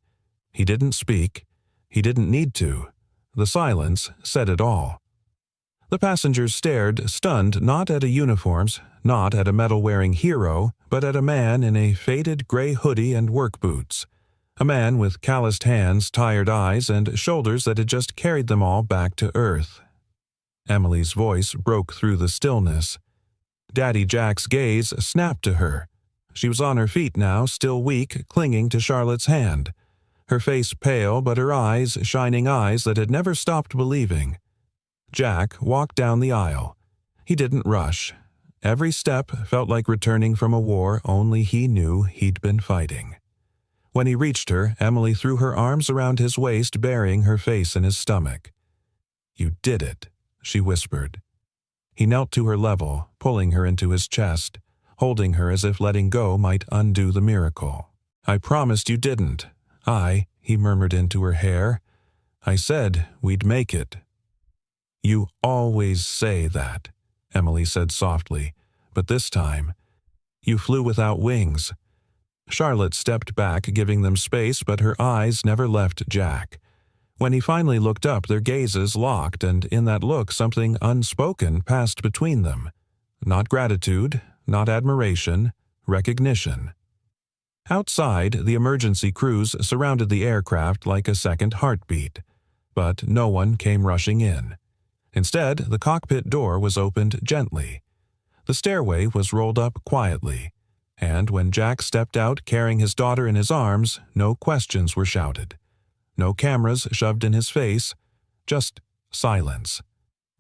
He didn't speak. He didn't need to. The silence said it all. The passengers stared, stunned, not at a uniforms, not at a medal-wearing hero, but at a man in a faded gray hoodie and work boots. A man with calloused hands, tired eyes, and shoulders that had just carried them all back to earth. Emily's voice broke through the stillness. Daddy Jack's gaze snapped to her. She was on her feet now, still weak, clinging to Charlotte's hand. Her face pale, but her eyes shining eyes that had never stopped believing. Jack walked down the aisle. He didn't rush. Every step felt like returning from a war only he knew he'd been fighting. When he reached her, Emily threw her arms around his waist, burying her face in his stomach. "You did it," she whispered. He knelt to her level, pulling her into his chest, holding her as if letting go might undo the miracle. "I promised you didn't. He murmured into her hair. "I said we'd make it." "You always say that," Emily said softly, "but this time, you flew without wings." Charlotte stepped back, giving them space, but her eyes never left Jack. When he finally looked up, their gazes locked, and in that look something unspoken passed between them. Not gratitude, not admiration, recognition. Outside, the emergency crews surrounded the aircraft like a second heartbeat, but no one came rushing in. Instead, the cockpit door was opened gently. The stairway was rolled up quietly, and when Jack stepped out carrying his daughter in his arms, no questions were shouted. No cameras shoved in his face, just silence.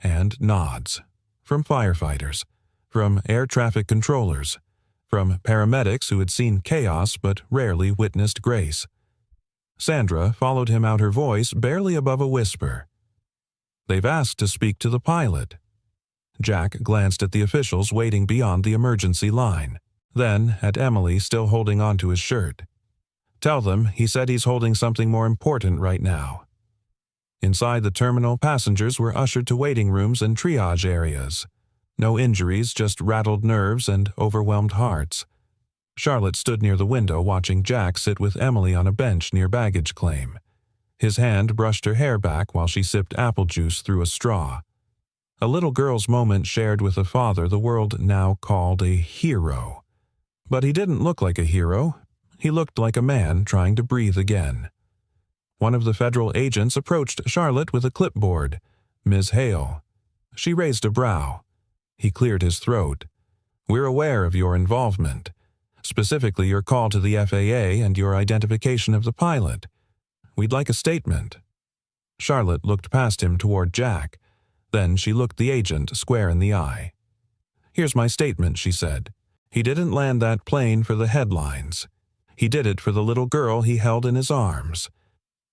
and nods. From firefighters, from air traffic controllers, from paramedics who had seen chaos but rarely witnessed grace. Sandra followed him out, her voice barely above a whisper. "They've asked to speak to the pilot." Jack glanced at the officials waiting beyond the emergency line, then at Emily still holding onto his shirt. "Tell them he said he's holding something more important right now." Inside the terminal, passengers were ushered to waiting rooms and triage areas. No injuries, just rattled nerves and overwhelmed hearts. Charlotte stood near the window watching Jack sit with Emily on a bench near baggage claim. His hand brushed her hair back while she sipped apple juice through a straw. A little girl's moment shared with a father the world now called a hero. But he didn't look like a hero. He looked like a man trying to breathe again. One of the federal agents approached Charlotte with a clipboard. "Ms. Hale." She raised a brow. He cleared his throat. "We're aware of your involvement, specifically your call to the FAA and your identification of the pilot. We'd like a statement." Charlotte looked past him toward Jack. Then she looked the agent square in the eye. "Here's my statement," she said. "He didn't land that plane for the headlines. He did it for the little girl he held in his arms.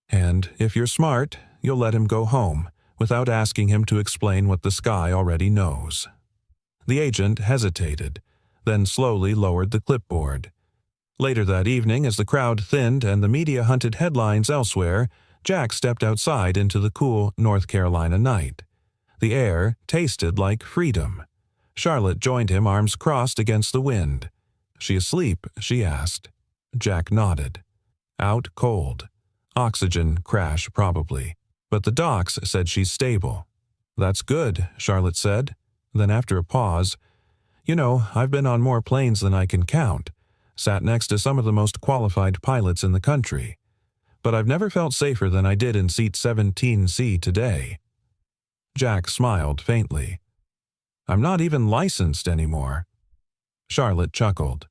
And if you're smart, you'll let him go home without asking him to explain what the sky already knows." The agent hesitated, then slowly lowered the clipboard. Later that evening, as the crowd thinned and the media hunted headlines elsewhere, Jack stepped outside into the cool North Carolina night. The air tasted like freedom. Charlotte joined him, arms crossed against the wind. "She asleep?" she asked. Jack nodded. "Out cold. Oxygen crash, probably. But the docs said she's stable." "That's good," Charlotte said. Then after a pause, "You know, I've been on more planes than I can count, sat next to some of the most qualified pilots in the country. But I've never felt safer than I did in seat 17C today." Jack smiled faintly. "I'm not even licensed anymore." Charlotte chuckled.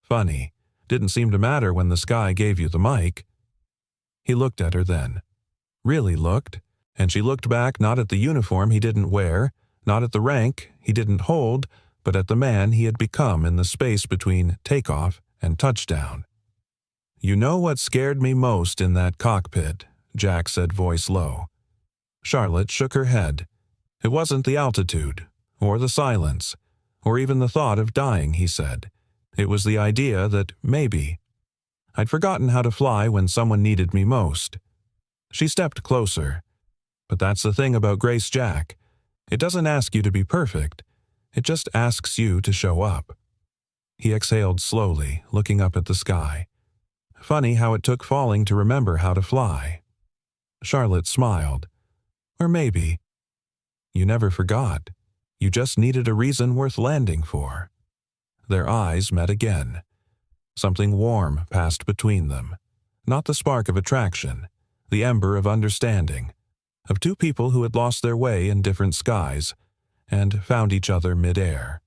"Funny. Didn't seem to matter when the sky gave you the mic." He looked at her then. Really looked, and she looked back not at the uniform he didn't wear, not at the rank he didn't hold, but at the man he had become in the space between takeoff and touchdown. "You know what scared me most in that cockpit?" Jack said, voice low. Charlotte shook her head. "It wasn't the altitude, or the silence, or even the thought of dying," he said. "It was the idea that maybe I'd forgotten how to fly when someone needed me most." She stepped closer. "But that's the thing about Grace, Jack. It doesn't ask you to be perfect. It just asks you to show up." He exhaled slowly, looking up at the sky. Funny how it took falling to remember how to fly. Charlotte smiled. "Or maybe you never forgot. You just needed a reason worth landing for." Their eyes met again. Something warm passed between them. Not the spark of attraction, the ember of understanding, of two people who had lost their way in different skies and found each other midair.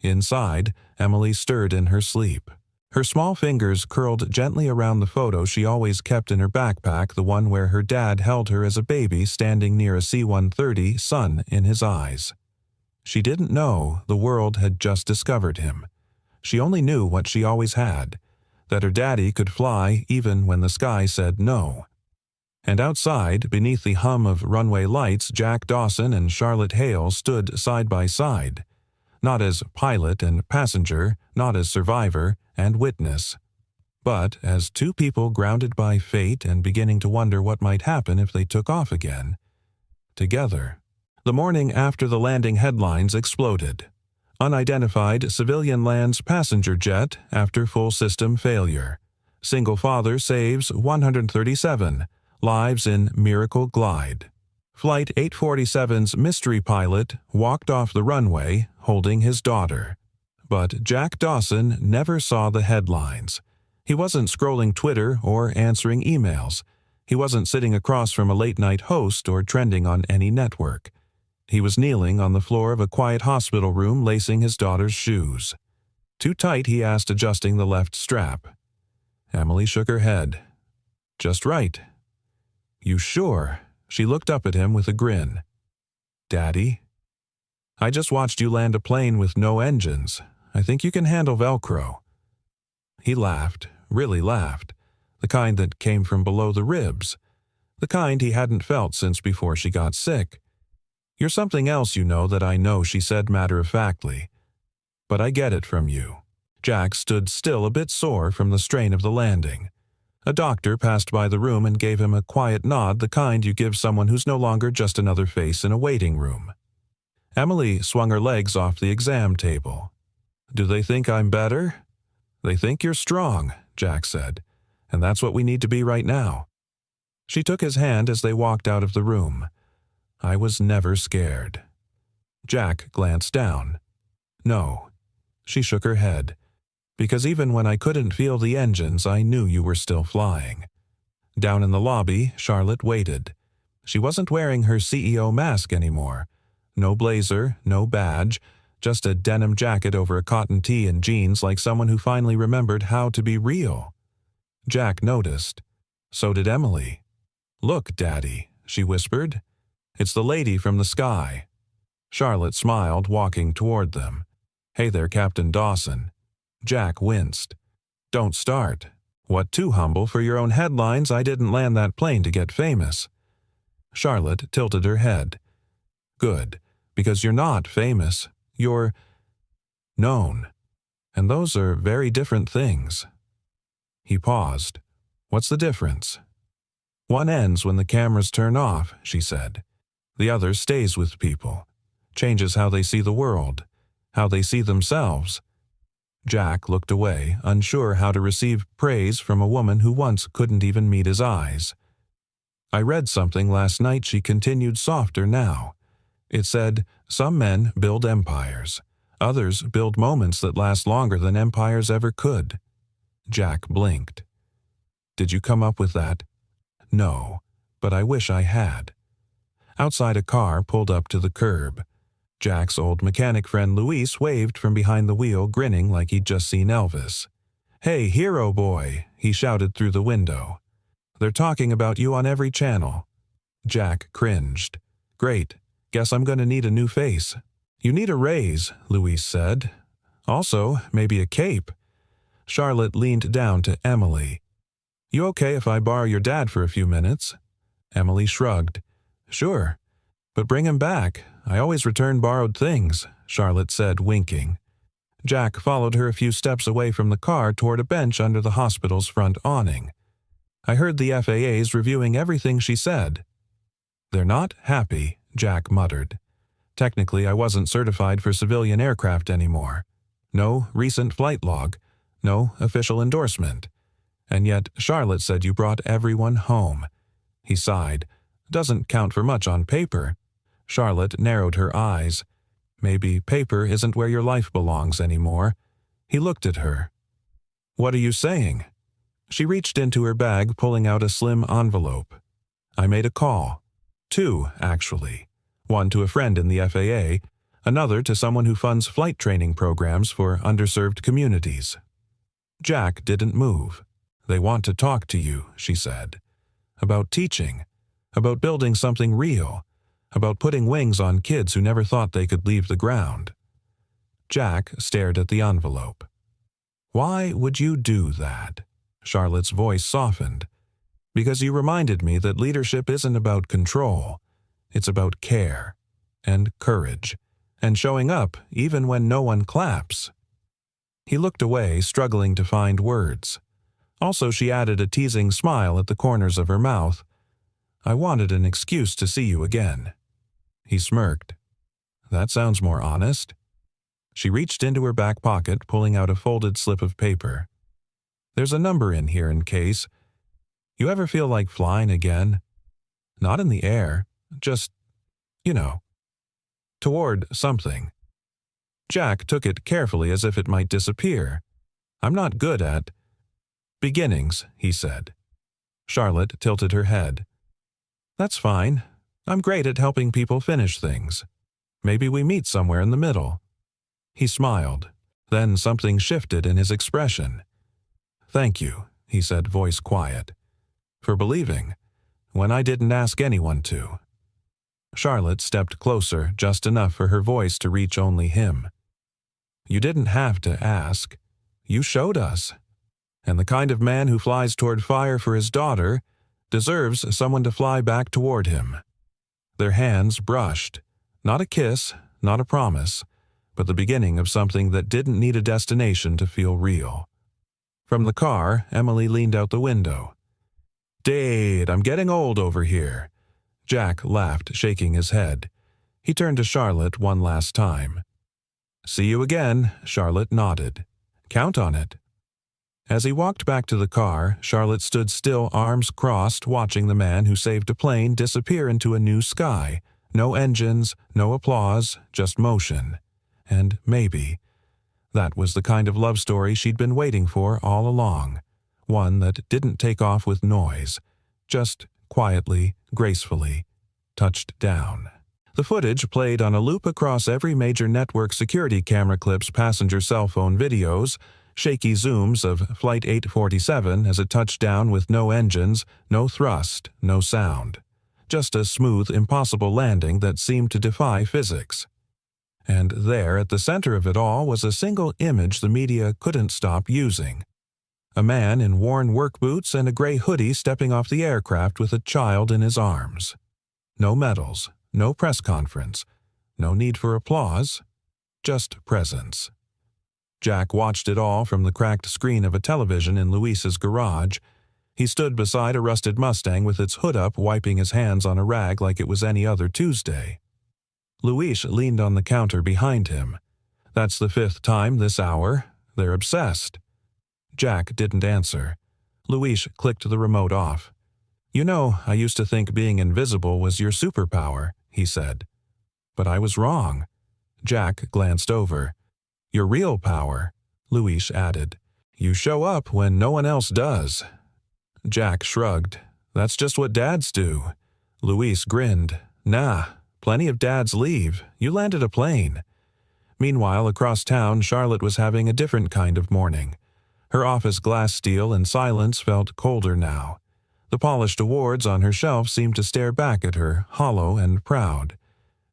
Inside, Emily stirred in her sleep. Her small fingers curled gently around the photo she always kept in her backpack, the one where her dad held her as a baby standing near a C-130, sun in his eyes. She didn't know the world had just discovered him. She only knew what she always had, that her daddy could fly even when the sky said no. And outside, beneath the hum of runway lights, Jack Dawson and Charlotte Hale stood side by side, not as pilot and passenger, not as survivor and witness, but as two people grounded by fate and beginning to wonder what might happen if they took off again. Together. The morning after the landing, headlines exploded. Unidentified civilian lands passenger jet after full system failure. Single father saves 137 lives in miracle glide. Flight 847's mystery pilot walked off the runway holding his daughter. But Jack Dawson never saw the headlines. He wasn't scrolling Twitter or answering emails. He wasn't sitting across from a late-night host or trending on any network. He was kneeling on the floor of a quiet hospital room, lacing his daughter's shoes. "Too tight?" he asked, adjusting the left strap. Emily shook her head. "Just right." "You sure?" She looked up at him with a grin. Daddy? I just watched you land a plane with no engines. I think you can handle Velcro. He laughed, really laughed, the kind that came from below the ribs, the kind he hadn't felt since before she got sick. You're something else, you know, that I know, she said matter-of-factly. But I get it from you. Jack stood still, a bit sore from the strain of the landing. A doctor passed by the room and gave him a quiet nod, the kind you give someone who's no longer just another face in a waiting room. Emily swung her legs off the exam table. Do they think I'm better? They think you're strong, Jack said, and that's what we need to be right now. She took his hand as they walked out of the room. I was never scared. Jack glanced down. No. She shook her head. Because even when I couldn't feel the engines, I knew you were still flying. Down in the lobby, Charlotte waited. She wasn't wearing her CEO mask anymore. No blazer, no badge, just a denim jacket over a cotton tee and jeans, like someone who finally remembered how to be real. Jack noticed. So did Emily. Look, Daddy, she whispered. It's the lady from the sky. Charlotte smiled, walking toward them. Hey there, Captain Dawson. Jack winced. Don't start. What, too humble for your own headlines? I didn't land that plane to get famous. Charlotte tilted her head. Good, because you're not famous. You're known. And those are very different things. He paused. What's the difference? One ends when the cameras turn off, she said. The other stays with people, changes how they see the world, how they see themselves. Jack looked away, unsure how to receive praise from a woman who once couldn't even meet his eyes. I read something last night, she continued, softer now. It said, some men build empires. Others build moments that last longer than empires ever could. Jack blinked. Did you come up with that? No, but I wish I had. Outside, a car pulled up to the curb. Jack's old mechanic friend Luis waved from behind the wheel, grinning like he'd just seen Elvis. Hey, hero boy, he shouted through the window. They're talking about you on every channel. Jack cringed. Great, guess I'm going to need a new face. You need a raise, Luis said. Also, maybe a cape. Charlotte leaned down to Emily. You okay if I borrow your dad for a few minutes? Emily shrugged. Sure, but bring him back. I always return borrowed things, Charlotte said, winking. Jack followed her a few steps away from the car toward a bench under the hospital's front awning. I heard the FAA's reviewing everything she said. They're not happy, Jack muttered. Technically, I wasn't certified for civilian aircraft anymore. No recent flight log, no official endorsement. And yet Charlotte said you brought everyone home. He sighed. Doesn't count for much on paper. Charlotte narrowed her eyes. Maybe paper isn't where your life belongs anymore. He looked at her. What are you saying? She reached into her bag, pulling out a slim envelope. I made a call. 2, actually. One to a friend in the FAA, another to someone who funds flight training programs for underserved communities. Jack didn't move. They want to talk to you, she said. About teaching. About building something real. About putting wings on kids who never thought they could leave the ground. Jack stared at the envelope. Why would you do that? Charlotte's voice softened. Because you reminded me that leadership isn't about control. It's about care and courage and showing up even when no one claps. He looked away, struggling to find words. Also, she added a teasing smile at the corners of her mouth. I wanted an excuse to see you again. He smirked. That sounds more honest. She reached into her back pocket, pulling out a folded slip of paper. There's a number in here in case. You ever feel like flying again? Not in the air, just, toward something. Jack took it carefully as if it might disappear. I'm not good at beginnings, he said. Charlotte tilted her head. That's fine. I'm great at helping people finish things. Maybe we meet somewhere in the middle. He smiled. Then something shifted in his expression. Thank you, he said, voice quiet, for believing when I didn't ask anyone to. Charlotte stepped closer, just enough for her voice to reach only him. You didn't have to ask. You showed us. And the kind of man who flies toward fire for his daughter deserves someone to fly back toward him. Their hands brushed. Not a kiss, not a promise, but the beginning of something that didn't need a destination to feel real. From the car, Emily leaned out the window. "Dade, I'm getting old over here." Jack laughed, shaking his head. He turned to Charlotte one last time. "See you again," Charlotte nodded. "Count on it." As he walked back to the car, Charlotte stood still, arms crossed, watching the man who saved a plane disappear into a new sky. No engines, no applause, just motion. And maybe that was the kind of love story she'd been waiting for all along. One that didn't take off with noise, just quietly, gracefully, touched down. The footage played on a loop across every major network security camera clips passenger cell phone videos, shaky zooms of Flight 847 as it touched down with no engines, no thrust, no sound. Just a smooth, impossible landing that seemed to defy physics. And there, at the center of it all, was a single image the media couldn't stop using. A man in worn work boots and a gray hoodie stepping off the aircraft with a child in his arms. No medals, no press conference, no need for applause, just presence. Jack watched it all from the cracked screen of a television in Luis's garage. He stood beside a rusted Mustang with its hood up, wiping his hands on a rag like it was any other Tuesday. Luis leaned on the counter behind him. "That's the 5th time this hour. They're obsessed." Jack didn't answer. Luis clicked the remote off. "You know, I used to think being invisible was your superpower," he said. "But I was wrong." Jack glanced over. "Your real power," Luis added. "You show up when no one else does." Jack shrugged. "That's just what dads do." Luis grinned. "Nah, plenty of dads leave. You landed a plane." Meanwhile, across town, Charlotte was having a different kind of morning. Her office glass steel and silence felt colder now. The polished awards on her shelf seemed to stare back at her, hollow and proud.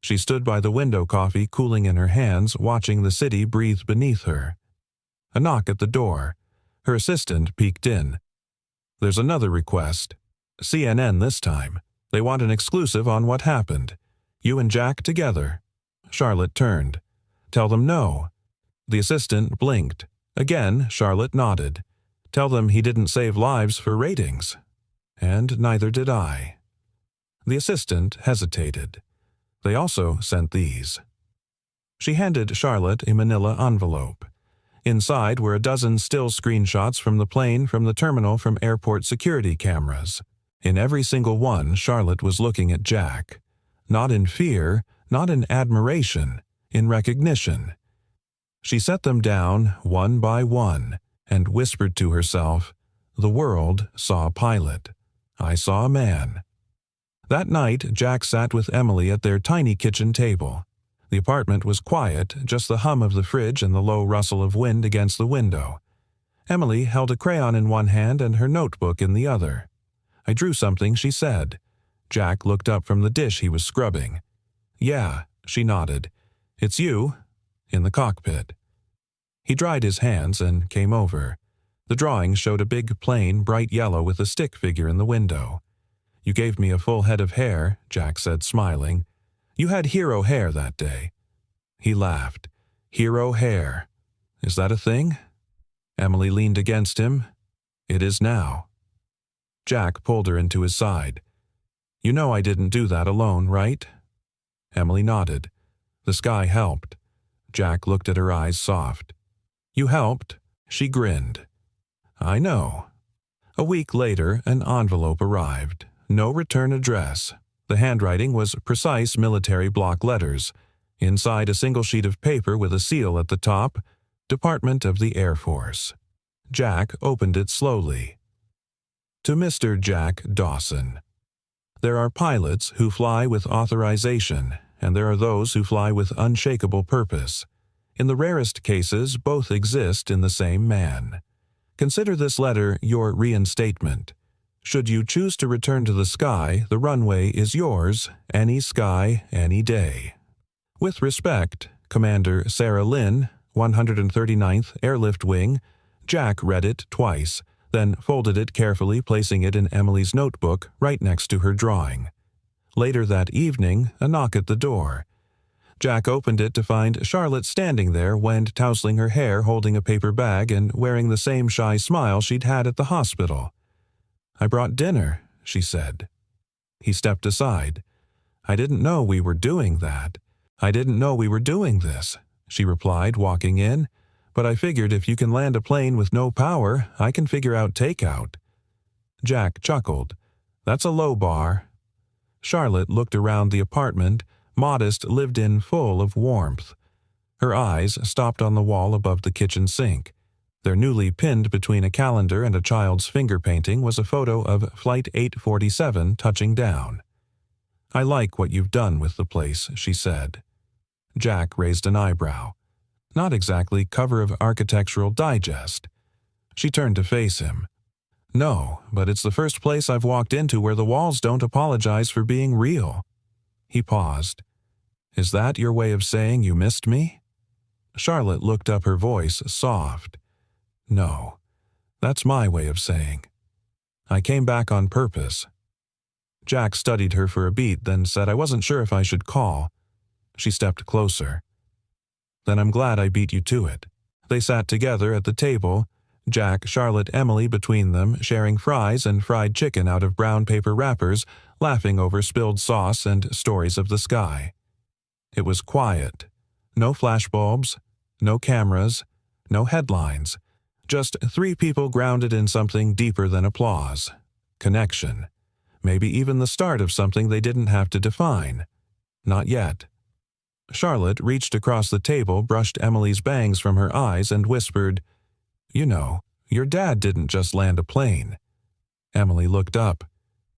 She stood by the window, coffee cooling in her hands, watching the city breathe beneath her. A knock at the door. Her assistant peeked in. "There's another request. CNN this time. They want an exclusive on what happened. You and Jack together." Charlotte turned. "Tell them no." The assistant blinked. Again, Charlotte nodded. "Tell them he didn't save lives for ratings." "And neither did I." The assistant hesitated. "They also sent these." She handed Charlotte a manila envelope. Inside were a dozen still screenshots from the plane, from the terminal, from airport security cameras. In every single one, Charlotte was looking at Jack. Not in fear, not in admiration, in recognition. She set them down one by one and whispered to herself, "The world saw a pilot. I saw a man." That night, Jack sat with Emily at their tiny kitchen table. The apartment was quiet, just the hum of the fridge and the low rustle of wind against the window. Emily held a crayon in one hand and her notebook in the other. "I drew something," she said. Jack looked up from the dish he was scrubbing. "Yeah," she nodded. "It's you, in the cockpit." He dried his hands and came over. The drawing showed a big plane, bright yellow, with a stick figure in the window. "You gave me a full head of hair," Jack said, smiling. "You had hero hair that day." He laughed. "Hero hair. Is that a thing?" Emily leaned against him. "It is now." Jack pulled her into his side. "You know I didn't do that alone, right?" Emily nodded. The sky helped. Jack looked at her, eyes soft. "You helped?" She grinned. "I know." A week later, an envelope arrived. No return address. The handwriting was precise military block letters. Inside, a single sheet of paper with a seal at the top, Department of the Air Force. Jack opened it slowly. To Mr. Jack Dawson. There are pilots who fly with authorization, and there are those who fly with unshakable purpose. In the rarest cases, both exist in the same man. Consider this letter your reinstatement. Should you choose to return to the sky, the runway is yours, any sky, any day. With respect, Commander Sarah Lynn, 139th Airlift Wing. Jack read it twice, then folded it carefully, placing it in Emily's notebook right next to her drawing. Later that evening, a knock at the door. Jack opened it to find Charlotte standing there, tousling her hair, holding a paper bag, and wearing the same shy smile she'd had at the hospital. "I brought dinner," she said. He stepped aside. "I didn't know we were doing that. I didn't know we were doing this," she replied, walking in. "But I figured if you can land a plane with no power, I can figure out takeout." Jack chuckled. "That's a low bar." Charlotte looked around the apartment, modest, lived-in, full of warmth. Her eyes stopped on the wall above the kitchen sink. There, newly pinned between a calendar and a child's finger painting, was a photo of Flight 847 touching down. "I like what you've done with the place," she said. Jack raised an eyebrow. "Not exactly cover of Architectural Digest." She turned to face him. "No, but it's the first place I've walked into where the walls don't apologize for being real." He paused. "Is that your way of saying you missed me?" Charlotte looked up, her voice soft. "No, that's my way of saying. I came back on purpose." Jack studied her for a beat, then said, "I wasn't sure if I should call." She stepped closer. "Then I'm glad I beat you to it." They sat together at the table, Jack, Charlotte, Emily between them, sharing fries and fried chicken out of brown paper wrappers, laughing over spilled sauce and stories of the sky. It was quiet. No flashbulbs, no cameras, no headlines. Just three people grounded in something deeper than applause. Connection. Maybe even the start of something they didn't have to define. Not yet. Charlotte reached across the table, brushed Emily's bangs from her eyes, and whispered, "You know, your dad didn't just land a plane." Emily looked up.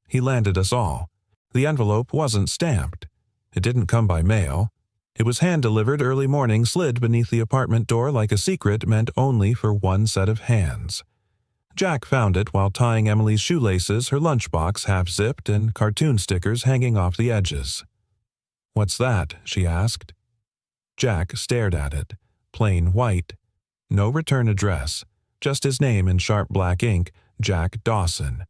"He landed us all. The envelope wasn't stamped. It didn't come by mail. It was hand-delivered early morning, slid beneath the apartment door like a secret meant only for one set of hands." Jack found it while tying Emily's shoelaces, her lunchbox half-zipped, and cartoon stickers hanging off the edges. "What's that?" she asked. Jack stared at it. Plain white. No return address. Just his name in sharp black ink, Jack Dawson.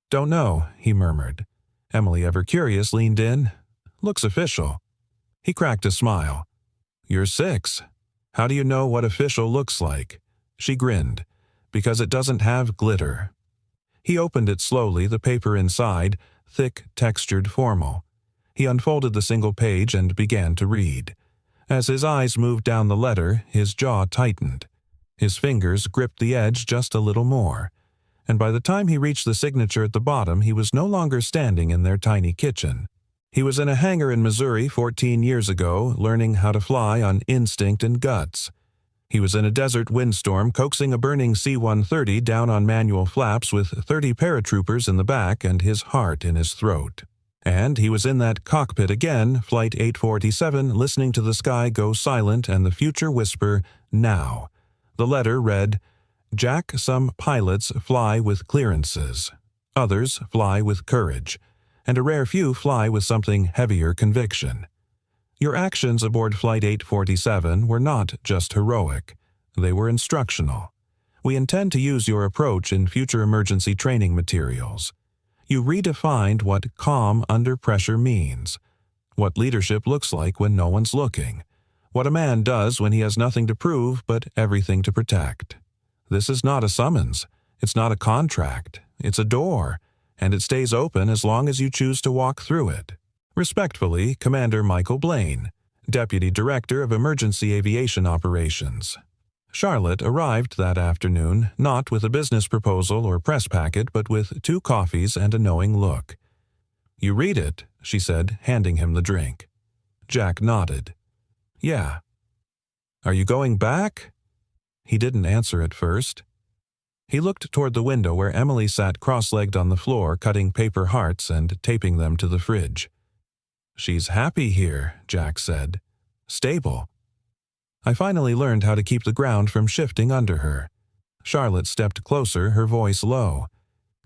"Don't know," he murmured. Emily, ever curious, leaned in. "Looks official." He cracked a smile. "You're 6. How do you know what official looks like?" She grinned. "Because it doesn't have glitter." He opened it slowly, the paper inside, thick, textured, formal. He unfolded the single page and began to read. As his eyes moved down the letter, his jaw tightened. His fingers gripped the edge just a little more. And by the time he reached the signature at the bottom, he was no longer standing in their tiny kitchen. He was in a hangar in Missouri 14 years ago, learning how to fly on instinct and guts. He was in a desert windstorm, coaxing a burning C-130 down on manual flaps with 30 paratroopers in the back and his heart in his throat. And he was in that cockpit again, Flight 847, listening to the sky go silent and the future whisper, "Now." The letter read, "Jack, some pilots fly with clearances. Others fly with courage. And a rare few fly with something heavier, conviction. Your actions aboard Flight 847 were not just heroic. They were instructional. We intend to use your approach in future emergency training materials. You redefined what calm under pressure means, what leadership looks like when no one's looking, what a man does when he has nothing to prove but everything to protect. This is not a summons. It's not a contract. It's a door, and it stays open as long as you choose to walk through it. Respectfully, Commander Michael Blaine, Deputy Director of Emergency Aviation Operations." Charlotte arrived that afternoon, not with a business proposal or press packet, but with 2 coffees and a knowing look. "You read it," she said, handing him the drink. Jack nodded. "Yeah." "Are you going back?" He didn't answer at first. He looked toward the window where Emily sat cross-legged on the floor, cutting paper hearts and taping them to the fridge. "She's happy here," Jack said. "Stable. I finally learned how to keep the ground from shifting under her." Charlotte stepped closer, her voice low.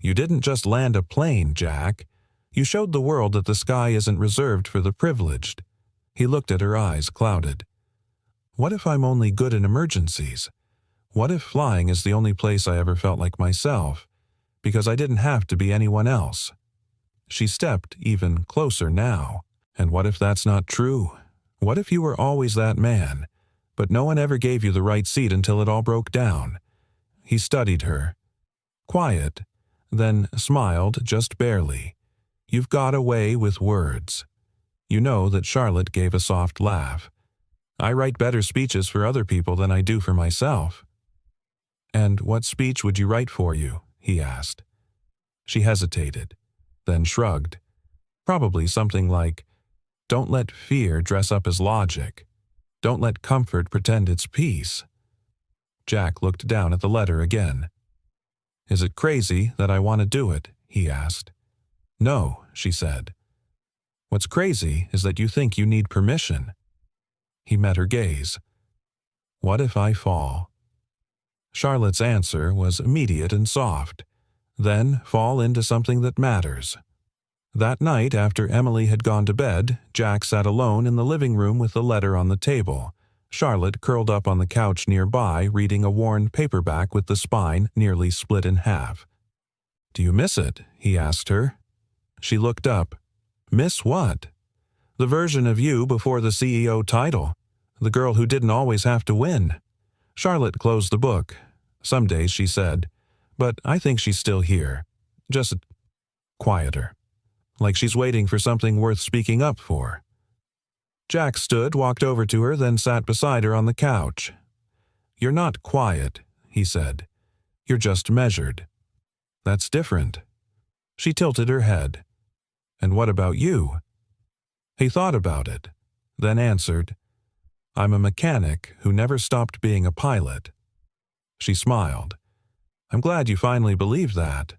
You didn't just land a plane, Jack. You showed the world that the sky isn't reserved for the privileged." He looked at her eyes, clouded. "What if I'm only good in emergencies? What if flying is the only place I ever felt like myself, because I didn't have to be anyone else?" She stepped even closer now. "And what if that's not true? What if you were always that man, but no one ever gave you the right seat until it all broke down?" He studied her. Quiet, then smiled just barely. "You've got away with words." You know that Charlotte gave a soft laugh. "I write better speeches for other people than I do for myself." "And what speech would you write for you?" he asked. She hesitated, then shrugged. Probably something like, "Don't let fear dress up as logic. Don't let comfort pretend it's peace." Jack looked down at the letter again. "Is it crazy that I want to do it?" he asked. "No," she said. "What's crazy is that you think you need permission." He met her gaze. "What if I fall?" Charlotte's answer was immediate and soft. "Then fall into something that matters." That night, after Emily had gone to bed, Jack sat alone in the living room with the letter on the table. Charlotte curled up on the couch nearby, reading a worn paperback with the spine nearly split in half. "Do you miss it?" he asked her. She looked up. "Miss what?" "The version of you before the CEO title. The girl who didn't always have to win." Charlotte closed the book. "Some days," she said. "But I think she's still here. Just quieter. Like she's waiting for something worth speaking up for." Jack stood, walked over to her, then sat beside her on the couch. "You're not quiet," he said. "You're just measured." "That's different." She tilted her head. "And what about you?" He thought about it, then answered, "I'm a mechanic who never stopped being a pilot." She smiled. "I'm glad you finally believe that."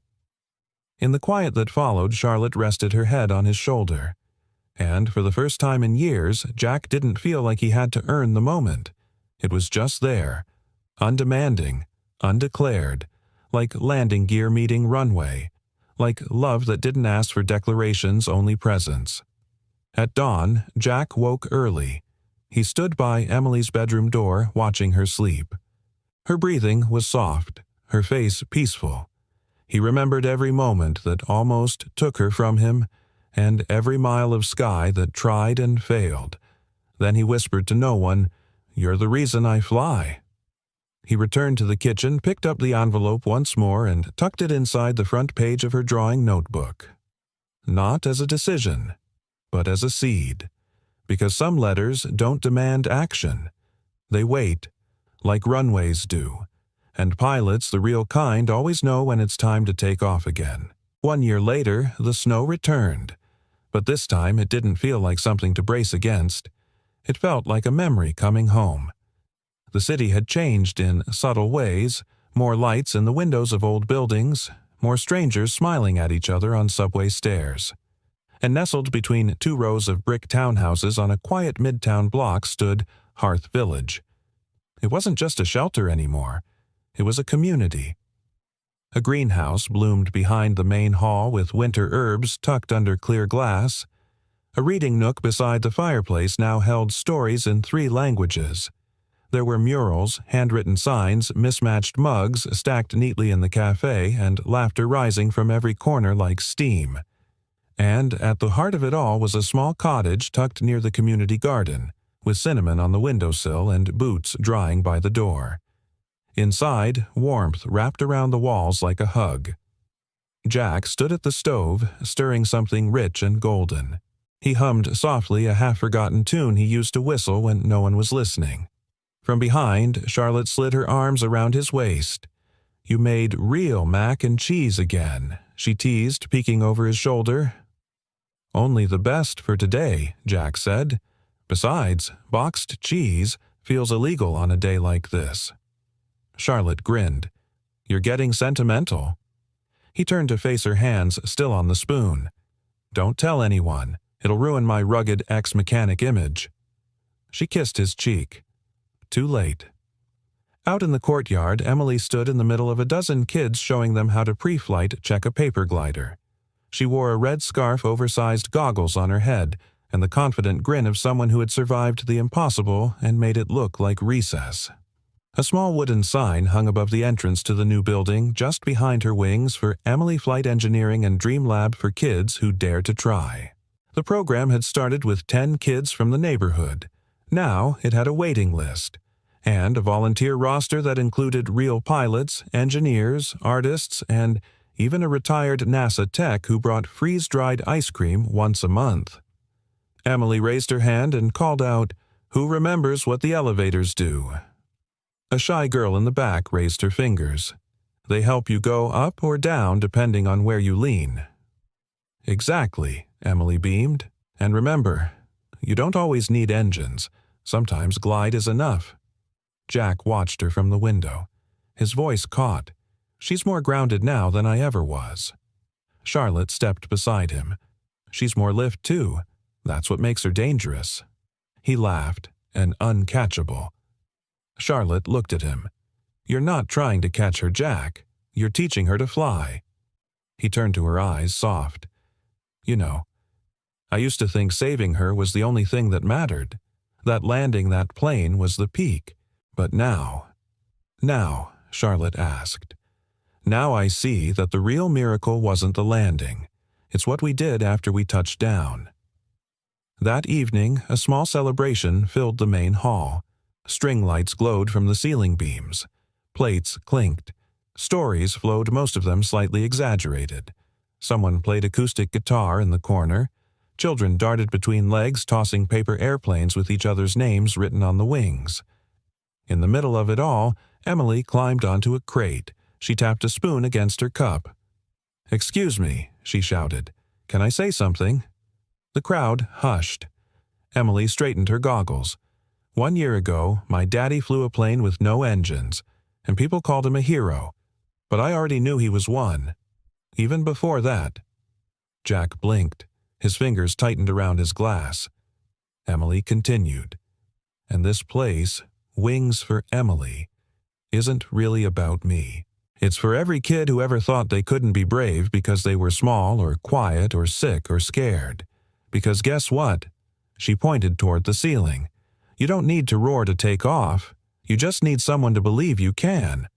In the quiet that followed, Charlotte rested her head on his shoulder. And for the first time in years, Jack didn't feel like he had to earn the moment. It was just there, undemanding, undeclared, like landing gear meeting runway, like love that didn't ask for declarations, only presence. At dawn, Jack woke early. He stood by Emily's bedroom door, watching her sleep. Her breathing was soft, her face peaceful. He remembered every moment that almost took her from him, and every mile of sky that tried and failed. Then he whispered to no one, "You're the reason I fly." He returned to the kitchen, picked up the envelope once more, and tucked it inside the front page of her drawing notebook. Not as a decision, but as a seed. Because some letters don't demand action. They wait, like runways do. And pilots, the real kind, always know when it's time to take off again. 1 year later, the snow returned. But this time it didn't feel like something to brace against. It felt like a memory coming home. The city had changed in subtle ways, more lights in the windows of old buildings, more strangers smiling at each other on subway stairs. And nestled between 2 rows of brick townhouses on a quiet midtown block stood Hearth Village. It wasn't just a shelter anymore. It was a community. A greenhouse bloomed behind the main hall with winter herbs tucked under clear glass. A reading nook beside the fireplace now held stories in 3 languages. There were murals, handwritten signs, mismatched mugs stacked neatly in the cafe, and laughter rising from every corner like steam. And at the heart of it all was a small cottage tucked near the community garden, with cinnamon on the windowsill and boots drying by the door. Inside, warmth wrapped around the walls like a hug. Jack stood at the stove, stirring something rich and golden. He hummed softly a half-forgotten tune he used to whistle when no one was listening. From behind, Charlotte slid her arms around his waist. "You made real mac and cheese again," she teased, peeking over his shoulder. "Only the best for today," Jack said. "Besides, boxed cheese feels illegal on a day like this." Charlotte grinned. "You're getting sentimental." He turned to face her hands still on the spoon. "Don't tell anyone. It'll ruin my rugged ex-mechanic image." She kissed his cheek. Too late. Out in the courtyard, Emily stood in the middle of a dozen kids showing them how to pre-flight check a paper glider. She wore a red scarf, oversized goggles on her head, and the confident grin of someone who had survived the impossible and made it look like recess. A small wooden sign hung above the entrance to the new building just behind her wings for Emily Flight Engineering and Dream Lab for kids who dare to try. The program had started with 10 kids from the neighborhood. Now it had a waiting list, and a volunteer roster that included real pilots, engineers, artists, and even a retired NASA tech who brought freeze-dried ice cream once a month. Emily raised her hand and called out, "Who remembers what the elevators do?" A shy girl in the back raised her fingers. "They help you go up or down depending on where you lean." "Exactly," Emily beamed. "And remember, you don't always need engines. Sometimes glide is enough." Jack watched her from the window. His voice caught. "She's more grounded now than I ever was." Charlotte stepped beside him. "She's more lift, too. That's what makes her dangerous." He laughed, and uncatchable. Charlotte looked at him. "You're not trying to catch her, Jack. You're teaching her to fly." He turned to her eyes, soft. "You know, I used to think saving her was the only thing that mattered, that landing that plane was the peak. But now," Charlotte asked, "now I see that the real miracle wasn't the landing. It's what we did after we touched down." That evening, a small celebration filled the main hall. String lights glowed from the ceiling beams. Plates clinked. Stories flowed, most of them slightly exaggerated. Someone played acoustic guitar in the corner. Children darted between legs, tossing paper airplanes with each other's names written on the wings. In the middle of it all, Emily climbed onto a crate. She tapped a spoon against her cup. "Excuse me," she shouted. "Can I say something?" The crowd hushed. Emily straightened her goggles. "1 year ago, my daddy flew a plane with no engines, and people called him a hero. But I already knew he was one. Even before that." Jack blinked. His fingers tightened around his glass. Emily continued. "And this place, Wings for Emily, isn't really about me. It's for every kid who ever thought they couldn't be brave because they were small or quiet or sick or scared. Because guess what?" She pointed toward the ceiling. "You don't need to roar to take off. You just need someone to believe you can."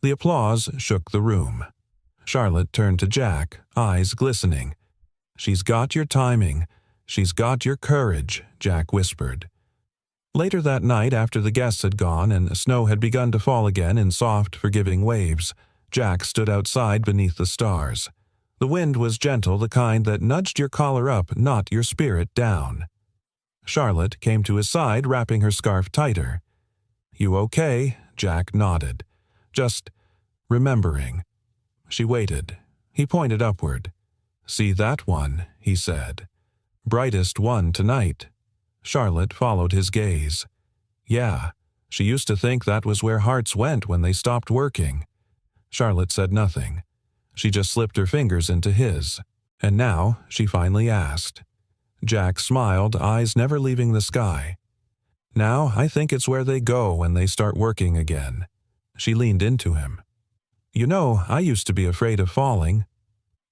The applause shook the room. Charlotte turned to Jack, eyes glistening. "She's got your timing. She's got your courage," Jack whispered. Later that night, after the guests had gone and snow had begun to fall again in soft, forgiving waves, Jack stood outside beneath the stars. The wind was gentle, the kind that nudged your collar up, not your spirit down. Charlotte came to his side, wrapping her scarf tighter. "You okay?" Jack nodded. "Just remembering." She waited. He pointed upward. "See that one?" he said. "Brightest one tonight." Charlotte followed his gaze. "Yeah, she used to think that was where hearts went when they stopped working." Charlotte said nothing. She just slipped her fingers into his. And now she finally asked. Jack smiled, eyes never leaving the sky. "Now I think it's where they go when they start working again." She leaned into him. "You know, I used to be afraid of falling."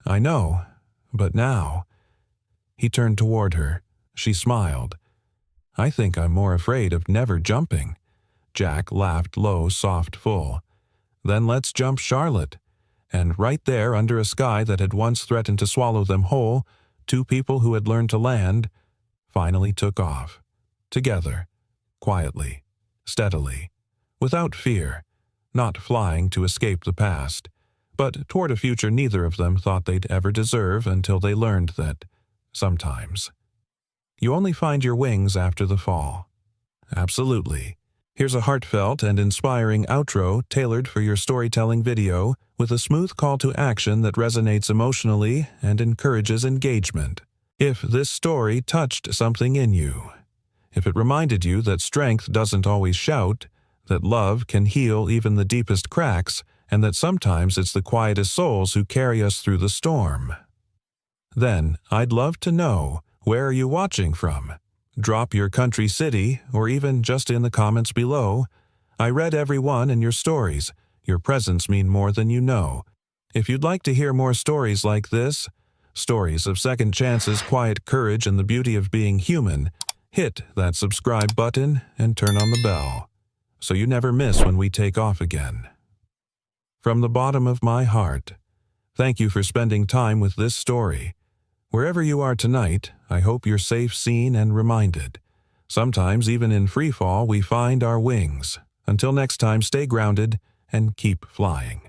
"I know, but now—" He turned toward her. She smiled. "I think I'm more afraid of never jumping." Jack laughed low, soft, full. "Then let's jump, Charlotte." And right there, under a sky that had once threatened to swallow them whole, 2 people who had learned to land finally took off. Together, quietly, steadily, without fear, not flying to escape the past, but toward a future neither of them thought they'd ever deserve until they learned that, sometimes, you only find your wings after the fall. Absolutely. Here's a heartfelt and inspiring outro tailored for your storytelling video with a smooth call to action that resonates emotionally and encourages engagement. If this story touched something in you, if it reminded you that strength doesn't always shout, that love can heal even the deepest cracks, and that sometimes it's the quietest souls who carry us through the storm, then I'd love to know, where are you watching from? Drop your country city, or even just in the comments below. I read every one, and your stories, your presents mean more than you know. If you'd like to hear more stories like this, stories of second chances, quiet courage, and the beauty of being human, hit that subscribe button and turn on the bell, so you never miss when we take off again. From the bottom of my heart, thank you for spending time with this story. Wherever you are tonight, I hope you're safe, seen, and reminded. Sometimes, even in free fall, we find our wings. Until next time, stay grounded and keep flying.